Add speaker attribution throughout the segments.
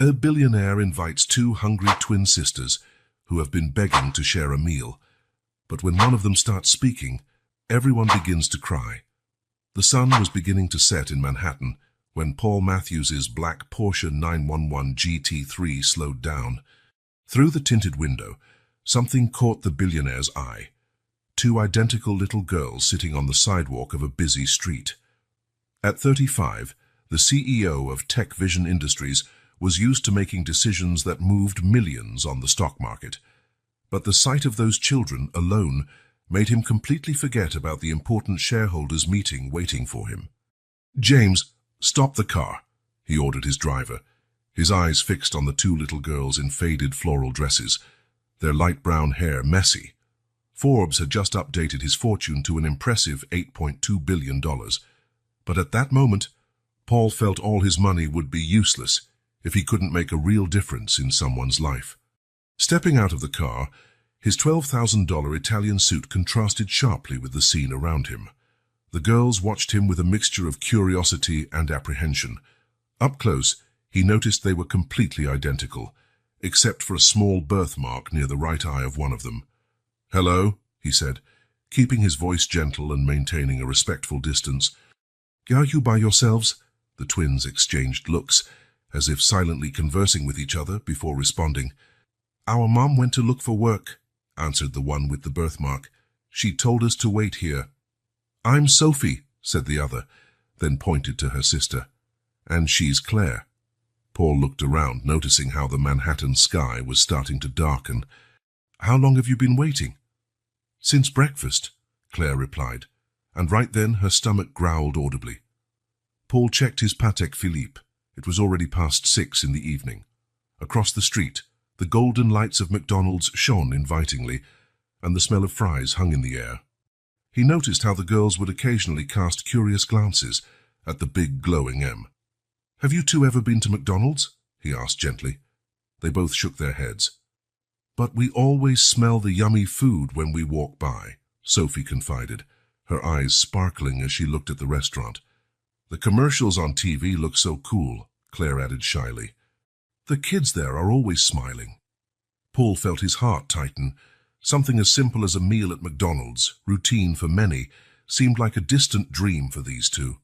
Speaker 1: A billionaire invites two hungry twin sisters who have been begging to share a meal. But when one of them starts speaking, everyone begins to cry. The sun was beginning to set in Manhattan when Paul Matthews's black Porsche 911 GT3 slowed down. Through the tinted window, something caught the billionaire's eye. Two identical little girls sitting on the sidewalk of a busy street. At 35, the CEO of Tech Vision Industries was used to making decisions that moved millions on the stock market. But the sight of those children alone made him completely forget about the important shareholders' meeting waiting for him. "James, stop the car," he ordered his driver, his eyes fixed on the two little girls in faded floral dresses, their light brown hair messy. Forbes had just updated his fortune to an impressive $8.2 billion. But at that moment, Paul felt all his money would be useless if he couldn't make a real difference in someone's life. Stepping out of the car, his $12,000 Italian suit contrasted sharply with the scene around him. The girls watched him with a mixture of curiosity and apprehension. Up close, he noticed they were completely identical, except for a small birthmark near the right eye of one of them. "Hello," he said, keeping his voice gentle and maintaining a respectful distance. "Are you by yourselves?" The twins exchanged looks, as if silently conversing with each other before responding. "Our mom went to look for work," answered the one with the birthmark. "She told us to wait here." "I'm Sophie," said the other, then pointed to her sister. "And she's Claire." Paul looked around, noticing how the Manhattan sky was starting to darken. "How long have you been waiting?" "Since breakfast," Claire replied, and right then her stomach growled audibly. Paul checked his Patek Philippe. It was already past 6 in the evening. Across the street, the golden lights of McDonald's shone invitingly, and the smell of fries hung in the air. He noticed how the girls would occasionally cast curious glances at the big glowing M. "Have you two ever been to McDonald's?" he asked gently. They both shook their heads. "But we always smell the yummy food when we walk by," Sophie confided, her eyes sparkling as she looked at the restaurant. "The commercials on TV look so cool," Claire added shyly. "The kids there are always smiling." Paul felt his heart tighten. Something as simple as a meal at McDonald's, routine for many, seemed like a distant dream for these two.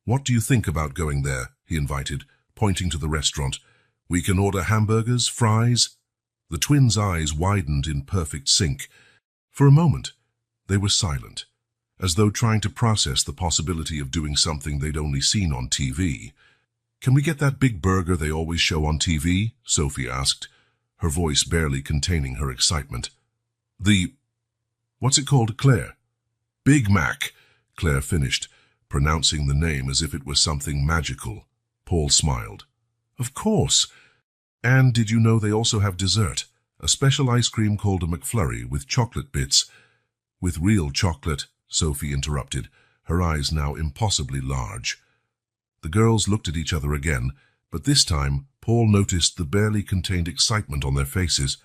Speaker 1: "What do you think about going there?" he invited, pointing to the restaurant. "We can order hamburgers, fries." The twins' eyes widened in perfect sync. For a moment, they were silent, as though trying to process the possibility of doing something they'd only seen on TV. "Can we get that big burger they always show on TV?" Sophie asked, her voice barely containing her excitement. What's it called, Claire?" "Big Mac," Claire finished, pronouncing the name as if it was something magical. Paul smiled. "Of course. And did you know they also have dessert? A special ice cream called a McFlurry with chocolate bits." "With real chocolate," Sophie interrupted, her eyes now impossibly large. The girls looked at each other again, but this time Paul noticed the barely contained excitement on their faces.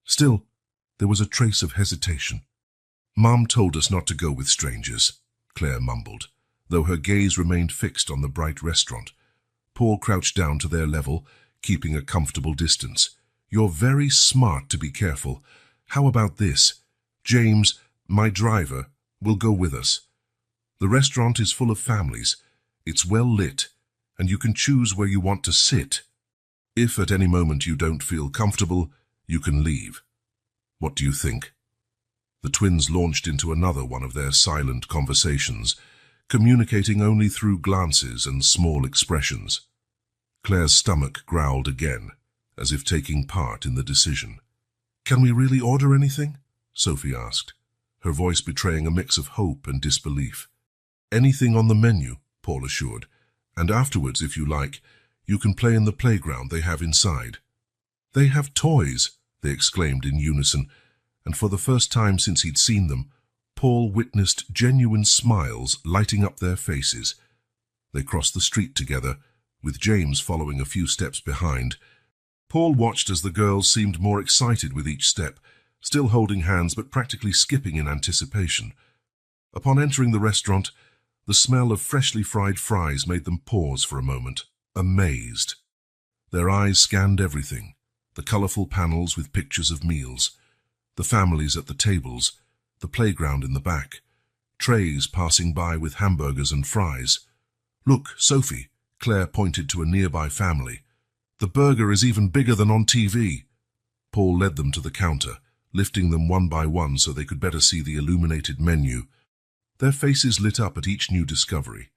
Speaker 1: Still, there was a trace of hesitation. "Mom told us not to go with strangers," Claire mumbled, though her gaze remained fixed on the bright restaurant. Paul crouched down to their level, keeping a comfortable distance. "You're very smart to be careful. How about this? James, my driver, will go with us. The restaurant is full of families. It's well lit, and you can choose where you want to sit. If at any moment you don't feel comfortable, you can leave. What do you think?" The twins launched into another one of their silent conversations, communicating only through glances and small expressions. Claire's stomach growled again, as if taking part in the decision. "Can we really order anything?" Sophie asked, her voice betraying a mix of hope and disbelief. "Anything on the menu," Paul assured, "and afterwards, if you like, you can play in the playground they have inside." "They have toys," they exclaimed in unison, and for the first time since he'd seen them, Paul witnessed genuine smiles lighting up their faces. They crossed the street together, with James following a few steps behind. Paul watched as the girls seemed more excited with each step, still holding hands but practically skipping in anticipation. Upon entering the restaurant, the smell of freshly fried fries made them pause for a moment, amazed. Their eyes scanned everything, the colourful panels with pictures of meals, the families at the tables, the playground in the back, trays passing by with hamburgers and fries. "Look, Sophie," Claire pointed to a nearby family. "The burger is even bigger than on TV." Paul led them to the counter, lifting them one by one so they could better see the illuminated menu. Their faces lit up at each new discovery.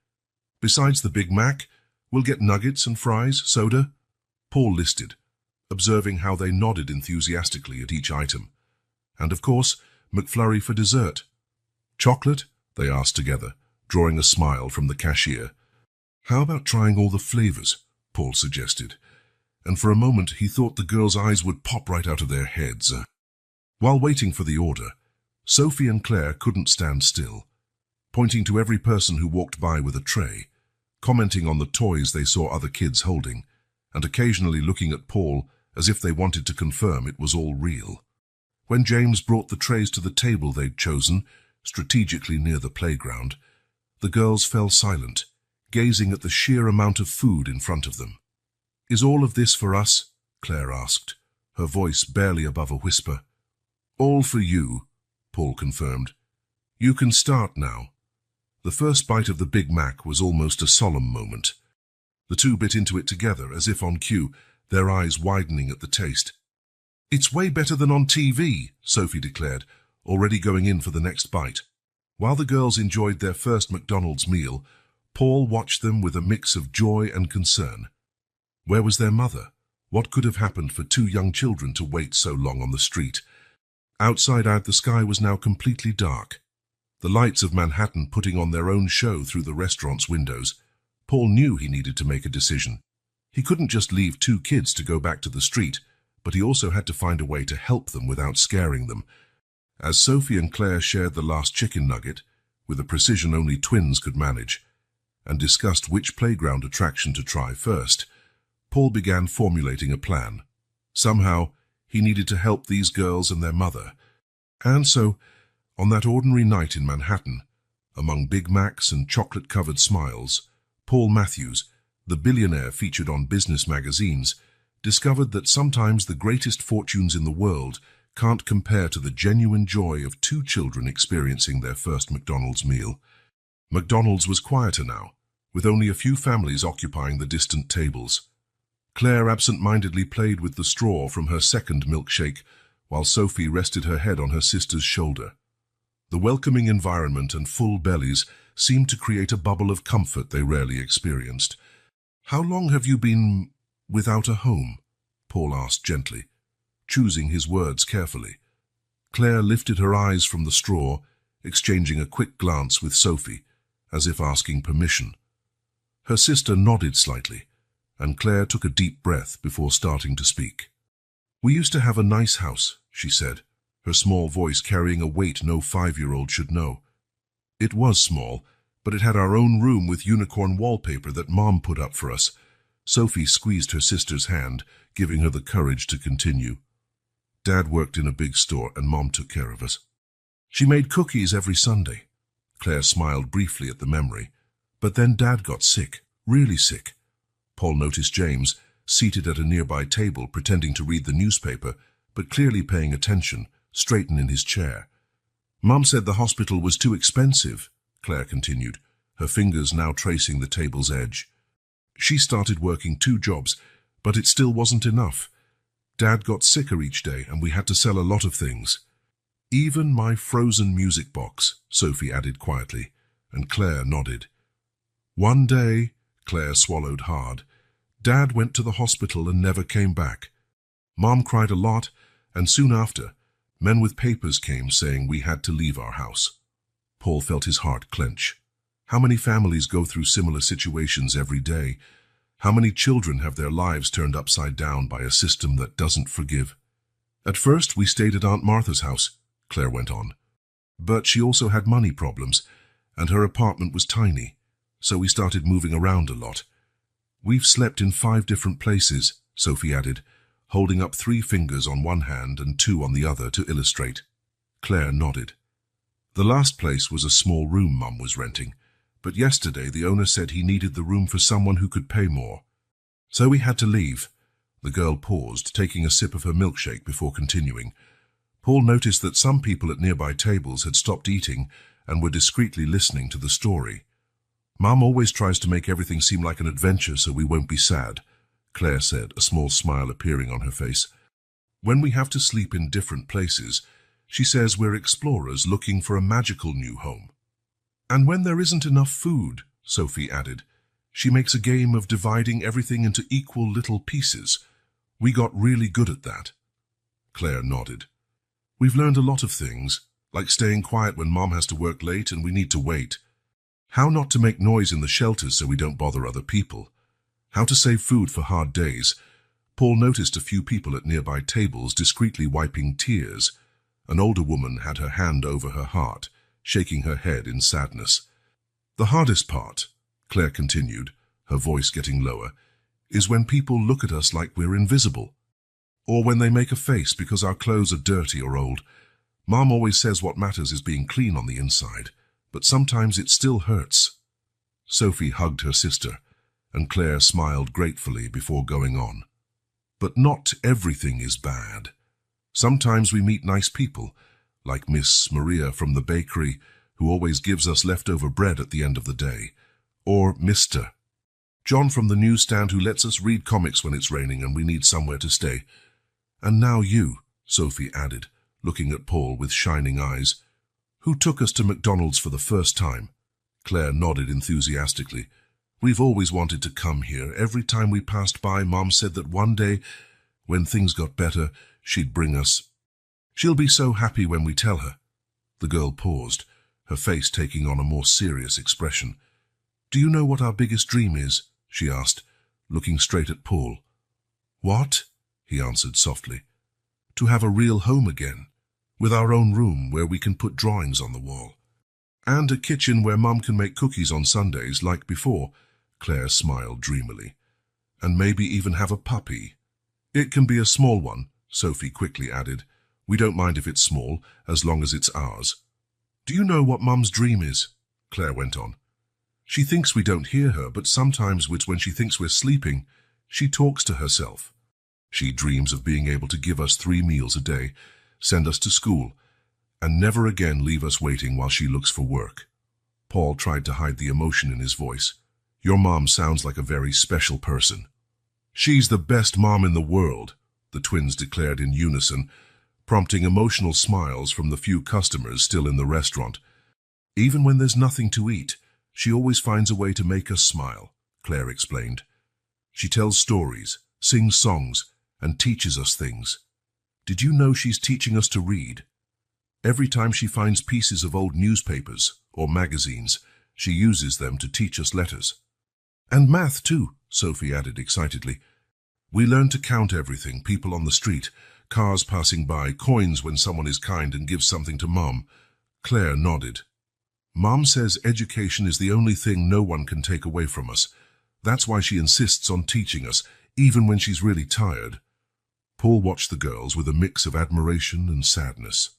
Speaker 1: "Besides the Big Mac, we'll get nuggets and fries, soda." Paul listed, observing how they nodded enthusiastically at each item. "And of course, McFlurry for dessert." "Chocolate?" they asked together, drawing a smile from the cashier. "How about trying all the flavors?" Paul suggested, and for a moment he thought the girls' eyes would pop right out of their heads. While waiting for the order, Sophie and Claire couldn't stand still, pointing to every person who walked by with a tray, commenting on the toys they saw other kids holding, and occasionally looking at Paul as if they wanted to confirm it was all real. When James brought the trays to the table they'd chosen, strategically near the playground, the girls fell silent, gazing at the sheer amount of food in front of them. "Is all of this for us?" Claire asked, her voice barely above a whisper. "All for you," Paul confirmed. "You can start now." The first bite of the Big Mac was almost a solemn moment. The two bit into it together, as if on cue, their eyes widening at the taste. "It's way better than on TV," Sophie declared, already going in for the next bite. While the girls enjoyed their first McDonald's meal, Paul watched them with a mix of joy and concern. Where was their mother? What could have happened for two young children to wait so long on the street? Outside the sky was now completely dark. The lights of Manhattan putting on their own show through the restaurant's windows. Paul knew he needed to make a decision. He couldn't just leave two kids to go back to the street, but he also had to find a way to help them without scaring them. As Sophie and Claire shared the last chicken nugget, with a precision only twins could manage, and discussed which playground attraction to try first, Paul began formulating a plan. Somehow, he needed to help these girls and their mother. And so, on that ordinary night in Manhattan, among Big Macs and chocolate-covered smiles, Paul Matthews, the billionaire featured on business magazines, discovered that sometimes the greatest fortunes in the world can't compare to the genuine joy of two children experiencing their first McDonald's meal. McDonald's was quieter now, with only a few families occupying the distant tables. Claire absent-mindedly played with the straw from her second milkshake, while Sophie rested her head on her sister's shoulder. The welcoming environment and full bellies seemed to create a bubble of comfort they rarely experienced. "How long have you been without a home?" Paul asked gently, choosing his words carefully. Claire lifted her eyes from the straw, exchanging a quick glance with Sophie, as if asking permission. Her sister nodded slightly, and Claire took a deep breath before starting to speak. "We used to have a nice house," she said, her small voice carrying a weight no 5-year-old should know. "It was small, but it had our own room with unicorn wallpaper that Mom put up for us." Sophie squeezed her sister's hand, giving her the courage to continue. "Dad worked in a big store and Mom took care of us. She made cookies every Sunday." Claire smiled briefly at the memory. "But then Dad got sick, really sick." Paul noticed James, seated at a nearby table, pretending to read the newspaper, but clearly paying attention, straighten in his chair. "Mom said the hospital was too expensive," Claire continued, her fingers now tracing the table's edge. "She started working 2 jobs, but it still wasn't enough. Dad got sicker each day and we had to sell a lot of things. Even my frozen music box," Sophie added quietly, and Claire nodded. "One day," Claire swallowed hard, "Dad went to the hospital and never came back. Mom cried a lot, and soon after, men with papers came saying we had to leave our house." Paul felt his heart clench. How many families go through similar situations every day? How many children have their lives turned upside down by a system that doesn't forgive? "At first, we stayed at Aunt Martha's house," Claire went on. "But she also had money problems, and her apartment was tiny, so we started moving around a lot. We've slept in 5 different places," Sophie added, holding up 3 fingers on one hand and 2 on the other to illustrate. Claire nodded. "The last place was a small room Mum was renting, but yesterday the owner said he needed the room for someone who could pay more. So we had to leave. The girl paused, taking a sip of her milkshake before continuing. Paul noticed that some people at nearby tables had stopped eating and were discreetly listening to the story. "Mum always tries to make everything seem like an adventure so we won't be sad," Claire said, a small smile appearing on her face. "When we have to sleep in different places, she says we're explorers looking for a magical new home. And when there isn't enough food," Sophie added, "she makes a game of dividing everything into equal little pieces. We got really good at that." Claire nodded. "We've learned a lot of things, like staying quiet when Mom has to work late and we need to wait. How not to make noise in the shelters so we don't bother other people. How to save food for hard days." Paul noticed a few people at nearby tables discreetly wiping tears. An older woman had her hand over her heart, shaking her head in sadness. "The hardest part," Claire continued, her voice getting lower, "is when people look at us like we're invisible. Or when they make a face because our clothes are dirty or old. Mom always says what matters is being clean on the inside, but sometimes it still hurts." Sophie hugged her sister, and Claire smiled gratefully before going on. "But not everything is bad. Sometimes we meet nice people, like Miss Maria from the bakery, who always gives us leftover bread at the end of the day, or Mr. John from the newsstand who lets us read comics when it's raining and we need somewhere to stay. And now you," Sophie added, looking at Paul with shining eyes, "who took us to McDonald's for the first time." Claire nodded enthusiastically. "We've always wanted to come here. Every time we passed by, Mom said that one day, when things got better, she'd bring us. She'll be so happy when we tell her." The girl paused, her face taking on a more serious expression. "Do you know what our biggest dream is?" she asked, looking straight at Paul. "What?" he answered softly. "To have a real home again, with our own room where we can put drawings on the wall. And a kitchen where Mum can make cookies on Sundays like before." Claire smiled dreamily. "And maybe even have a puppy. It can be a small one," Sophie quickly added. "We don't mind if it's small, as long as it's ours." "Do you know what Mum's dream is?" Claire went on. "She thinks we don't hear her, but sometimes when she thinks we're sleeping, she talks to herself. She dreams of being able to give us 3 meals a day, send us to school, and never again leave us waiting while she looks for work." Paul tried to hide the emotion in his voice. "Your mom sounds like a very special person." "She's the best mom in the world," the twins declared in unison, prompting emotional smiles from the few customers still in the restaurant. "Even when there's nothing to eat, she always finds a way to make us smile," Claire explained. "She tells stories, sings songs, and teaches us things. Did you know she's teaching us to read? Every time she finds pieces of old newspapers or magazines, she uses them to teach us letters. And math too," Sophie added excitedly. "We learn to count everything, people on the street, cars passing by, coins when someone is kind and gives something to Mom." Claire nodded. "Mom says education is the only thing no one can take away from us. That's why she insists on teaching us, even when she's really tired." Paul watched the girls with a mix of admiration and sadness.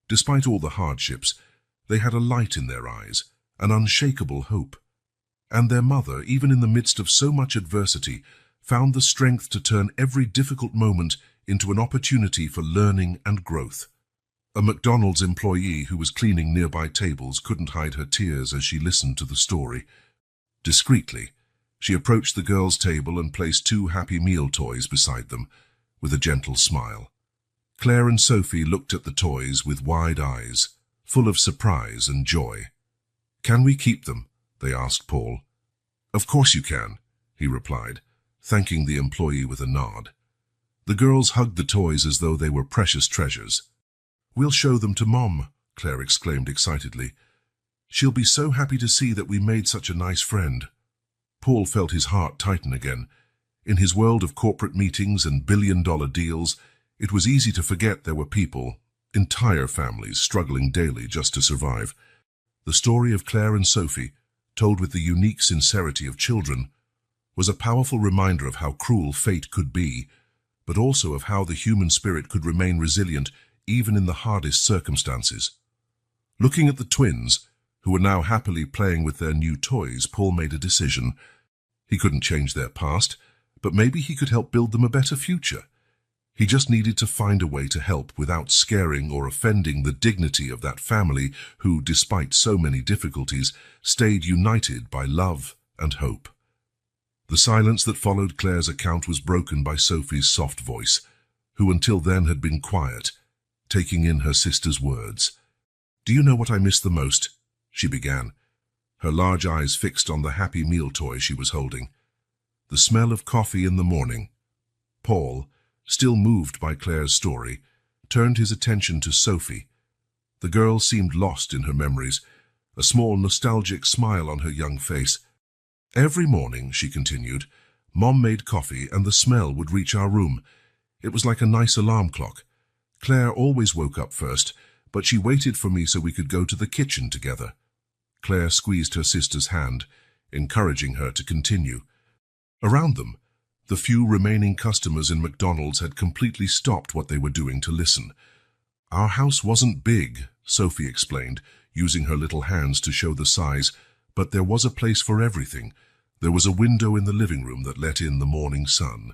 Speaker 1: Despite all the hardships, they had a light in their eyes, an unshakable hope. And their mother, even in the midst of so much adversity, found the strength to turn every difficult moment into an opportunity for learning and growth. A McDonald's employee who was cleaning nearby tables couldn't hide her tears as she listened to the story. Discreetly, she approached the girls' table and placed 2 Happy Meal toys beside them, with a gentle smile. Claire and Sophie looked at the toys with wide eyes, full of surprise and joy. "Can we keep them?" they asked Paul. "Of course you can," he replied, thanking the employee with a nod. The girls hugged the toys as though they were precious treasures. "We'll show them to Mom," Claire exclaimed excitedly. "She'll be so happy to see that we made such a nice friend." Paul felt his heart tighten again. In his world of corporate meetings and billion-dollar deals, it was easy to forget there were people, entire families, struggling daily just to survive. The story of Claire and Sophie, told with the unique sincerity of children, was a powerful reminder of how cruel fate could be, but also of how the human spirit could remain resilient even in the hardest circumstances. Looking at the twins, who were now happily playing with their new toys, Paul made a decision. He couldn't change their past, but maybe he could help build them a better future. He just needed to find a way to help without scaring or offending the dignity of that family who, despite so many difficulties, stayed united by love and hope. The silence that followed Claire's account was broken by Sophie's soft voice, who until then had been quiet, taking in her sister's words. "Do you know what I miss the most?" she began, her large eyes fixed on the Happy Meal toy she was holding. "The smell of coffee in the morning." Paul, still moved by Claire's story, turned his attention to Sophie. The girl seemed lost in her memories, a small nostalgic smile on her young face. "Every morning," she continued, "Mom made coffee and the smell would reach our room. It was like a nice alarm clock. Claire always woke up first, but she waited for me so we could go to the kitchen together." Claire squeezed her sister's hand, encouraging her to continue. Around them, the few remaining customers in McDonald's had completely stopped what they were doing to listen. "Our house wasn't big," Sophie explained, using her little hands to show the size, "but there was a place for everything. There was a window in the living room that let in the morning sun.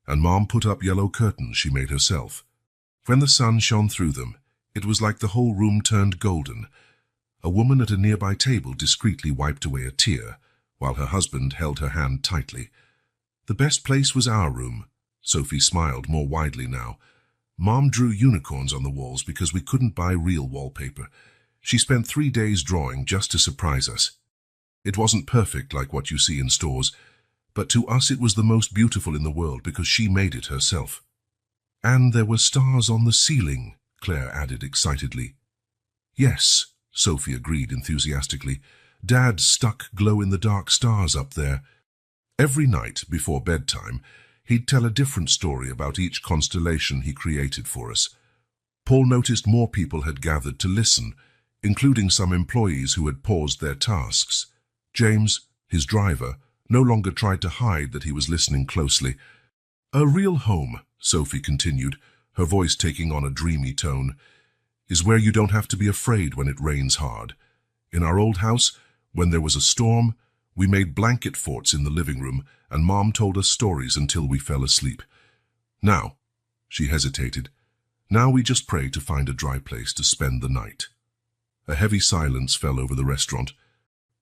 Speaker 1: And Mom put up yellow curtains she made herself. When the sun shone through them, it was like the whole room turned golden." A woman at a nearby table discreetly wiped away a tear, while her husband held her hand tightly. "The best place was our room." Sophie smiled more widely now. "Mom drew unicorns on the walls because we couldn't buy real wallpaper. She spent 3 days drawing just to surprise us. It wasn't perfect like what you see in stores, but to us it was the most beautiful in the world because she made it herself." "And there were stars on the ceiling," Claire added excitedly. "Yes," Sophie agreed enthusiastically. "Dad stuck glow-in-the-dark stars up there. Every night before bedtime, he'd tell a different story about each constellation he created for us." Paul noticed more people had gathered to listen, including some employees who had paused their tasks. James, his driver, no longer tried to hide that he was listening closely. "A real home," Sophie continued, her voice taking on a dreamy tone, "is where you don't have to be afraid when it rains hard. In our old house, when there was a storm, we made blanket forts in the living room, and Mom told us stories until we fell asleep. Now," she hesitated, "now we just pray to find a dry place to spend the night." A heavy silence fell over the restaurant.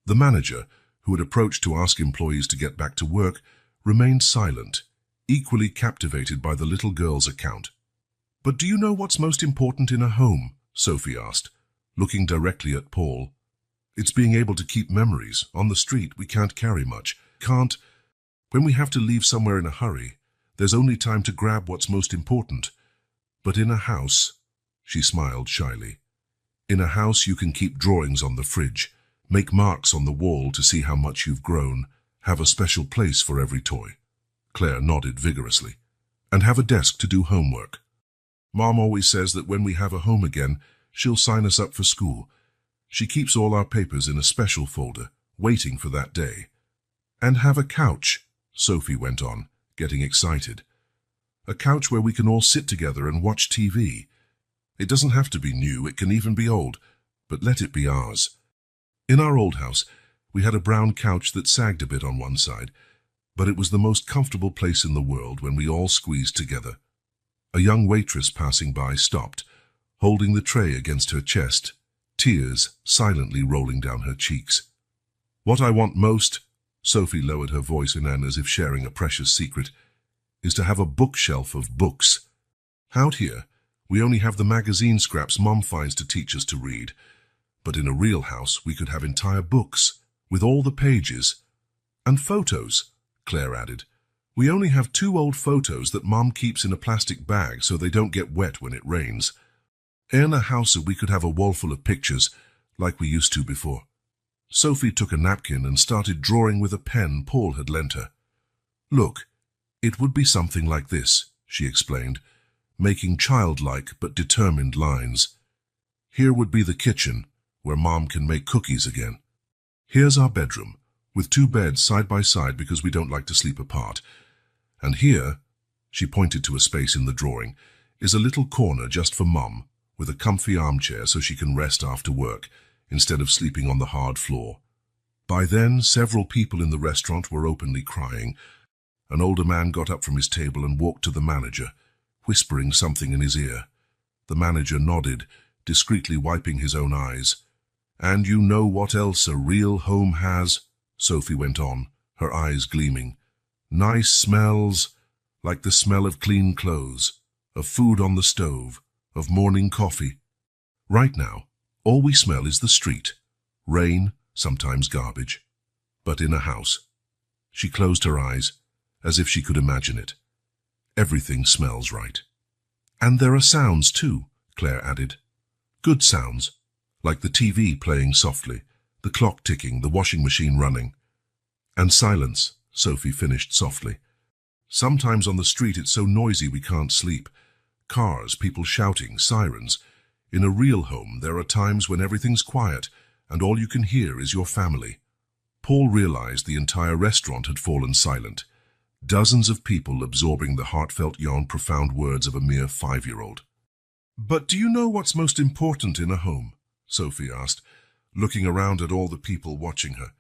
Speaker 1: The manager, who had approached to ask employees to get back to work, remained silent, equally captivated by the little girl's account. "But do you know what's most important in a home?" Sophie asked, looking directly at Paul. "It's being able to keep memories. On the street, we can't carry much. When we have to leave somewhere in a hurry, there's only time to grab what's most important. But in a house," she smiled shyly, "in a house you can keep drawings on the fridge, make marks on the wall to see how much you've grown, have a special place for every toy." Claire nodded vigorously. "And have a desk to do homework. Mom always says that when we have a home again, she'll sign us up for school. She keeps all our papers in a special folder, waiting for that day. And have a couch," Sophie went on, getting excited. "A couch where we can all sit together and watch TV. It doesn't have to be new, it can even be old, but let it be ours. In our old house, we had a brown couch that sagged a bit on one side, but it was the most comfortable place in the world when we all squeezed together." A young waitress passing by stopped, holding the tray against her chest, tears silently rolling down her cheeks. "What I want most," Sophie lowered her voice in as if sharing a precious secret, "is to have a bookshelf of books. Out here, we only have the magazine scraps Mom finds to teach us to read. But in a real house, we could have entire books, with all the pages. And photos," Claire added. "We only have 2 old photos that Mom keeps in a plastic bag so they don't get wet when it rains. In a house we could have a wall full of pictures, like we used to before." Sophie took a napkin and started drawing with a pen Paul had lent her. "Look, it would be something like this," she explained, making childlike but determined lines. "Here would be the kitchen, where Mom can make cookies again. Here's our bedroom, with 2 beds side by side because we don't like to sleep apart. And here," she pointed to a space in the drawing, "is a little corner just for Mom, with a comfy armchair so she can rest after work, instead of sleeping on the hard floor." By then, several people in the restaurant were openly crying. An older man got up from his table and walked to the manager, whispering something in his ear. The manager nodded, discreetly wiping his own eyes. "And you know what else a real home has?" Sophie went on, her eyes gleaming. "Nice smells, like the smell of clean clothes, of food on the stove, of morning coffee. Right now, all we smell is the street, rain, sometimes garbage. But in a house." She closed her eyes, as if she could imagine it. "Everything smells right." "And there are sounds too," Claire added. "Good sounds, like the TV playing softly, the clock ticking, the washing machine running." "And silence," Sophie finished softly. "Sometimes on the street it's so noisy we can't sleep. Cars, people shouting, sirens. In a real home there are times when everything's quiet and all you can hear is your family." Paul realized the entire restaurant had fallen silent. Dozens of people absorbing the heartfelt yet profound words of a mere 5-year-old. "But do you know what's most important in a home?" Sophie asked, looking around at all the people watching her.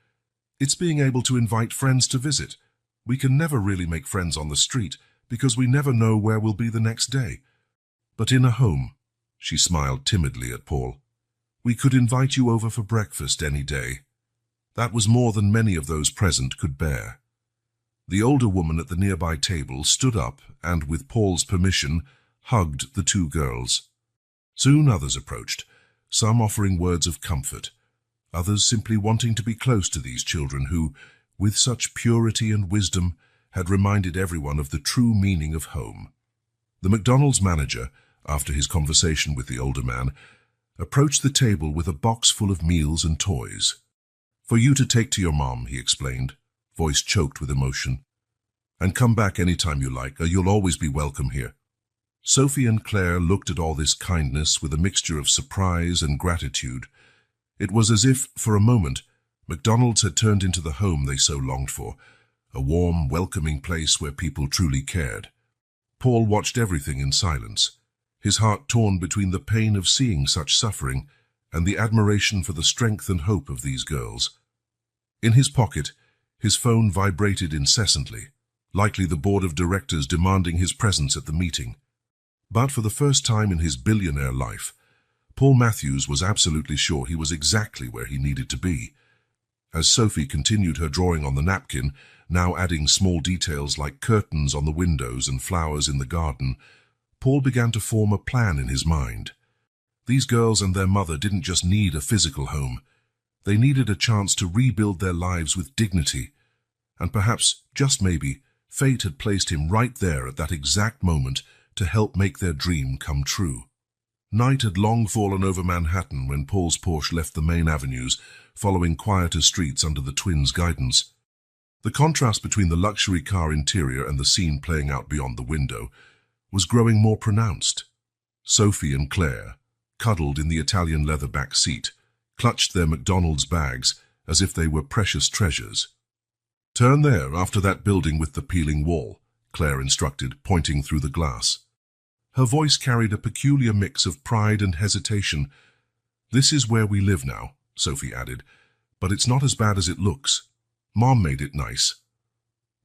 Speaker 1: "It's being able to invite friends to visit. We can never really make friends on the street because we never know where we'll be the next day. But in a home," she smiled timidly at Paul, "we could invite you over for breakfast any day." That was more than many of those present could bear. The older woman at the nearby table stood up and, with Paul's permission, hugged the two girls. Soon others approached, some offering words of comfort, others simply wanting to be close to these children who, with such purity and wisdom, had reminded everyone of the true meaning of home. The McDonald's manager, after his conversation with the older man, approached the table with a box full of meals and toys. "For you to take to your mom," he explained, voice choked with emotion. "And come back any time you like, or you'll always be welcome here." Sophie and Claire looked at all this kindness with a mixture of surprise and gratitude. It was as if, for a moment, McDonald's had turned into the home they so longed for, a warm, welcoming place where people truly cared. Paul watched everything in silence, his heart torn between the pain of seeing such suffering and the admiration for the strength and hope of these girls. In his pocket, his phone vibrated incessantly, likely the board of directors demanding his presence at the meeting. But for the first time in his billionaire life, Paul Matthews was absolutely sure he was exactly where he needed to be. As Sophie continued her drawing on the napkin, now adding small details like curtains on the windows and flowers in the garden, Paul began to form a plan in his mind. These girls and their mother didn't just need a physical home. They needed a chance to rebuild their lives with dignity. And perhaps, just maybe, fate had placed him right there at that exact moment to help make their dream come true. Night had long fallen over Manhattan when Paul's Porsche left the main avenues, following quieter streets under the twins' guidance. The contrast between the luxury car interior and the scene playing out beyond the window was growing more pronounced. Sophie and Claire, cuddled in the Italian leather back seat, clutched their McDonald's bags as if they were precious treasures. "Turn there, after that building with the peeling wall," Claire instructed, pointing through the glass. Her voice carried a peculiar mix of pride and hesitation. "This is where we live now," Sophie added, "but it's not as bad as it looks. Mom made it nice."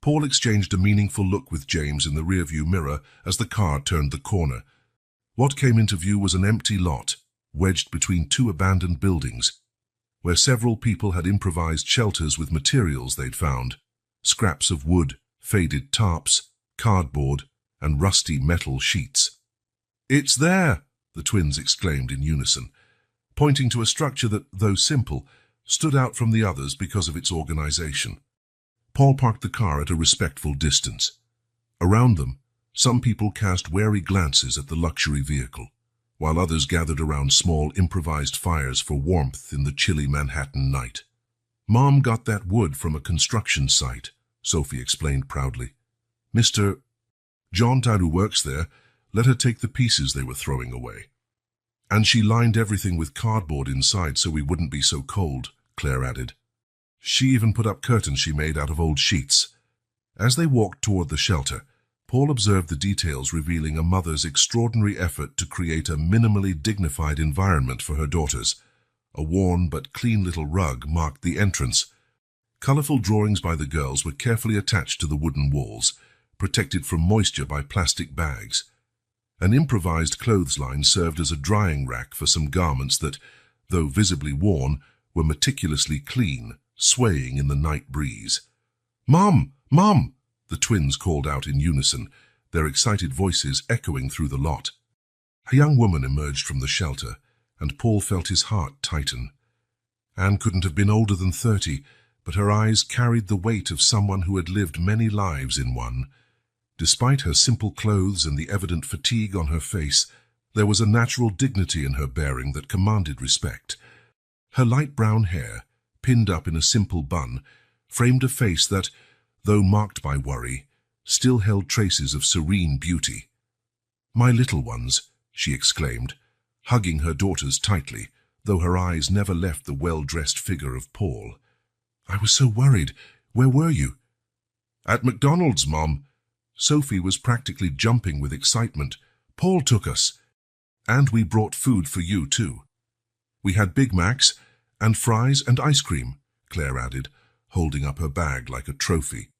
Speaker 1: Paul exchanged a meaningful look with James in the rearview mirror as the car turned the corner. What came into view was an empty lot, wedged between two abandoned buildings, where several people had improvised shelters with materials they'd found: scraps of wood, faded tarps, cardboard, and rusty metal sheets. "It's there!" the twins exclaimed in unison, pointing to a structure that, though simple, stood out from the others because of its organization. Paul parked the car at a respectful distance. Around them, some people cast wary glances at the luxury vehicle, while others gathered around small improvised fires for warmth in the chilly Manhattan night. "Mom got that wood from a construction site," Sophie explained proudly. "Mr. John Dad, who works there, let her take the pieces they were throwing away. And she lined everything with cardboard inside so we wouldn't be so cold," Claire added. "She even put up curtains she made out of old sheets." As they walked toward the shelter, Paul observed the details revealing a mother's extraordinary effort to create a minimally dignified environment for her daughters. A worn but clean little rug marked the entrance, Colourful drawings by the girls were carefully attached to the wooden walls, protected from moisture by plastic bags. An improvised clothesline served as a drying rack for some garments that, though visibly worn, were meticulously clean, swaying in the night breeze. "Mom! Mom!" the twins called out in unison, their excited voices echoing through the lot. A young woman emerged from the shelter, and Paul felt his heart tighten. Anne couldn't have been older than 30, but her eyes carried the weight of someone who had lived many lives in one. Despite her simple clothes and the evident fatigue on her face, there was a natural dignity in her bearing that commanded respect. Her light brown hair, pinned up in a simple bun, framed a face that, though marked by worry, still held traces of serene beauty. "My little ones," she exclaimed, hugging her daughters tightly, though her eyes never left the well-dressed figure of Paul. "I was so worried. Where were you?" "At McDonald's, Mom." Sophie was practically jumping with excitement. "Paul took us. And we brought food for you, too." "We had Big Macs, and fries and ice cream," Claire added, holding up her bag like a trophy.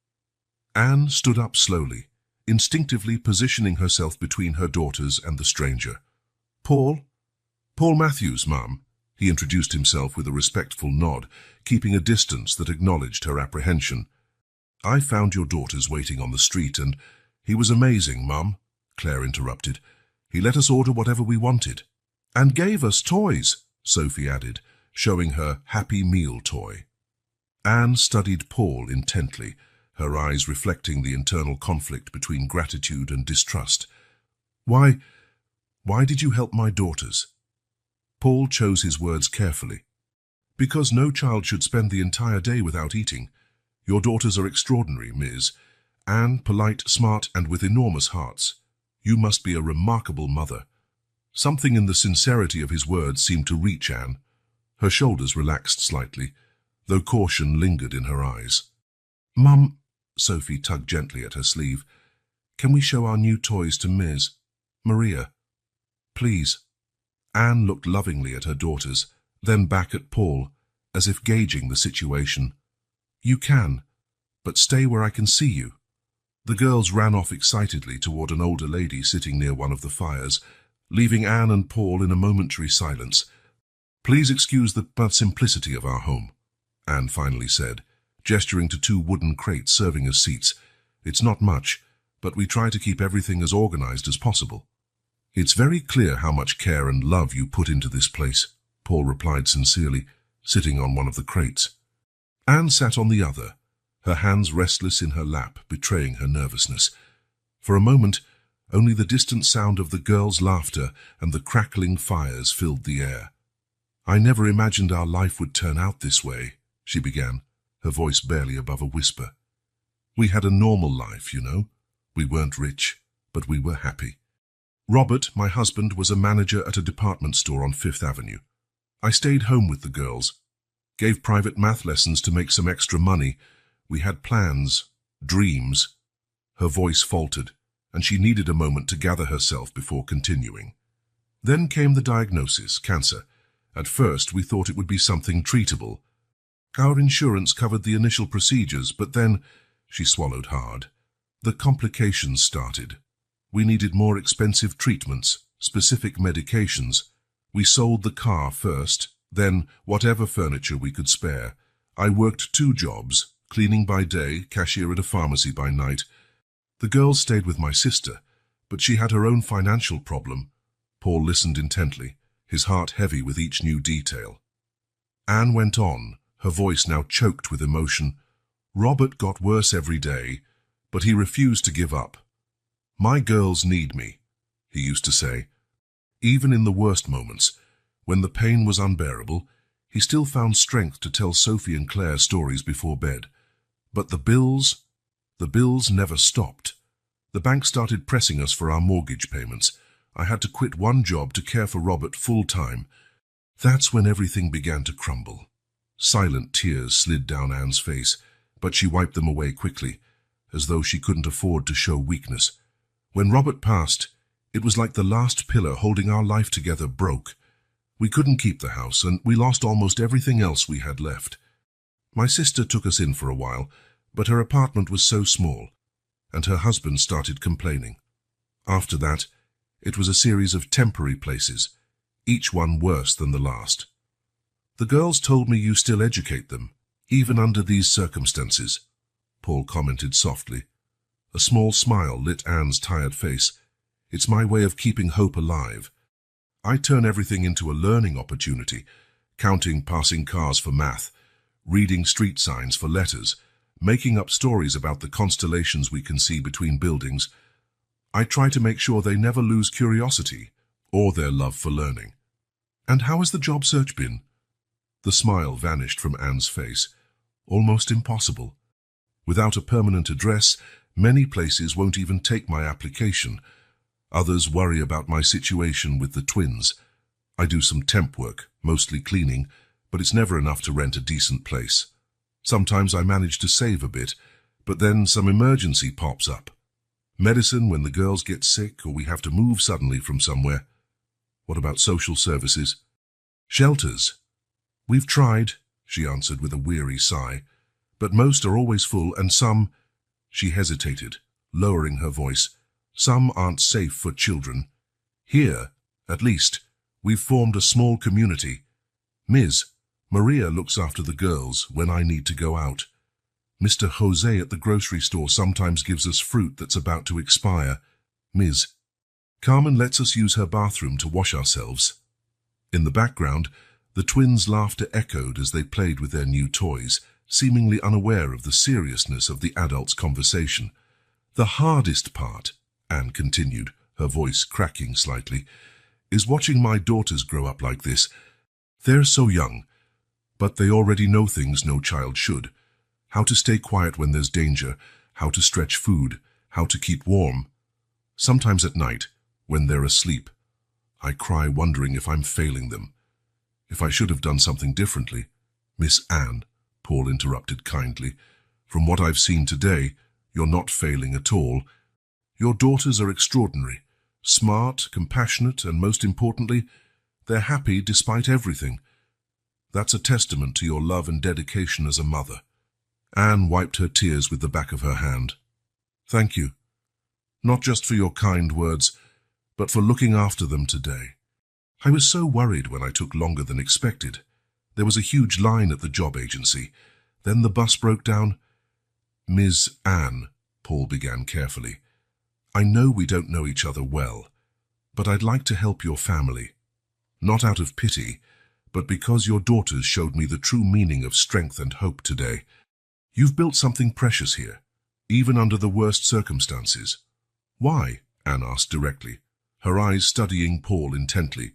Speaker 1: Anne stood up slowly, instinctively positioning herself between her daughters and the stranger. "Paul Matthews, Mum," he introduced himself with a respectful nod, keeping a distance that acknowledged her apprehension. "I found your daughters waiting on the street, and—" "He was amazing, Mum," Claire interrupted. "He let us order whatever we wanted." "And gave us toys," Sophie added, showing her Happy Meal toy. Anne studied Paul intently, her eyes reflecting the internal conflict between gratitude and distrust. Why did you help my daughters?" Paul chose his words carefully. "Because no child should spend the entire day without eating. Your daughters are extraordinary, Ms. Anne, polite, smart, and with enormous hearts. You must be a remarkable mother." Something in the sincerity of his words seemed to reach Anne. Her shoulders relaxed slightly, though caution lingered in her eyes. "Mum," Sophie tugged gently at her sleeve, "can we show our new toys to Ms. Maria? Please." Anne looked lovingly at her daughters, then back at Paul, as if gauging the situation. "You can, but stay where I can see you." The girls ran off excitedly toward an older lady sitting near one of the fires, leaving Anne and Paul in a momentary silence. "Please excuse the simplicity of our home," Anne finally said, gesturing to 2 wooden crates serving as seats. "It's not much, but we try to keep everything as organized as possible." "It's very clear how much care and love you put into this place," Paul replied sincerely, sitting on one of the crates. Anne sat on the other, her hands restless in her lap, betraying her nervousness. For a moment, only the distant sound of the girls' laughter and the crackling fires filled the air. "I never imagined our life would turn out this way," she began, her voice barely above a whisper. "We had a normal life, you know. We weren't rich, but we were happy. Robert, my husband, was a manager at a department store on 5th Avenue. I stayed home with the girls, gave private math lessons to make some extra money. We had plans, dreams." Her voice faltered, and she needed a moment to gather herself before continuing. "Then came the diagnosis, cancer. At first, we thought it would be something treatable. Our insurance covered the initial procedures, but then," she swallowed hard, "the complications started. We needed more expensive treatments, specific medications. We sold the car first, then whatever furniture we could spare. I worked 2 jobs, cleaning by day, cashier at a pharmacy by night. The girls stayed with my sister, but she had her own financial problem." Paul listened intently, his heart heavy with each new detail. Anne went on, her voice now choked with emotion. "Robert got worse every day, but he refused to give up. 'My girls need me,' he used to say. Even in the worst moments, when the pain was unbearable, he still found strength to tell Sophie and Claire stories before bed. But the bills never stopped. The bank started pressing us for our mortgage payments. I had to quit one job to care for Robert full-time. That's when everything began to crumble." Silent tears slid down Anne's face, but she wiped them away quickly, as though she couldn't afford to show weakness. "When Robert passed, it was like the last pillar holding our life together broke. We couldn't keep the house, and we lost almost everything else we had left. My sister took us in for a while, but her apartment was so small, and her husband started complaining. After that, it was a series of temporary places, each one worse than the last. The girls told me you still educate them, even under these circumstances, Paul commented softly. A small smile lit Anne's tired face. It's my way of keeping hope alive. I turn everything into a learning opportunity, counting passing cars for math, reading street signs for letters, making up stories about the constellations we can see between buildings. I try to make sure they never lose curiosity or their love for learning. And how has the job search been? The smile vanished from Anne's face. Almost impossible. Without a permanent address, many places won't even take my application. Others worry about my situation with the twins. I do some temp work, mostly cleaning, but it's never enough to rent a decent place. Sometimes I manage to save a bit, but then some emergency pops up. Medicine when the girls get sick or we have to move suddenly from somewhere. What about social services? Shelters. We've tried, she answered with a weary sigh, but most are always full and some, she hesitated, lowering her voice, some aren't safe for children. Here, at least, we've formed a small community. Ms. Maria looks after the girls when I need to go out. Mr. Jose at the grocery store sometimes gives us fruit that's about to expire. Ms. Carmen lets us use her bathroom to wash ourselves. In the background, the twins' laughter echoed as they played with their new toys, seemingly unaware of the seriousness of the adults' conversation. The hardest part, Anne continued, her voice cracking slightly, is watching my daughters grow up like this. They're so young, but they already know things no child should. How to stay quiet when there's danger, how to stretch food, how to keep warm. Sometimes at night, when they're asleep, I cry wondering if I'm failing them. If I should have done something differently. Miss Anne, Paul interrupted kindly, from what I've seen today, you're not failing at all. Your daughters are extraordinary, smart, compassionate, and most importantly, they're happy despite everything. That's a testament to your love and dedication as a mother. Anne wiped her tears with the back of her hand. Thank you. Not just for your kind words, but for looking after them today. I was so worried when I took longer than expected. There was a huge line at the job agency. Then the bus broke down. Ms. Anne, Paul began carefully, I know we don't know each other well, but I'd like to help your family. Not out of pity, but because your daughters showed me the true meaning of strength and hope today. You've built something precious here, even under the worst circumstances. Why? Anne asked directly, her eyes studying Paul intently.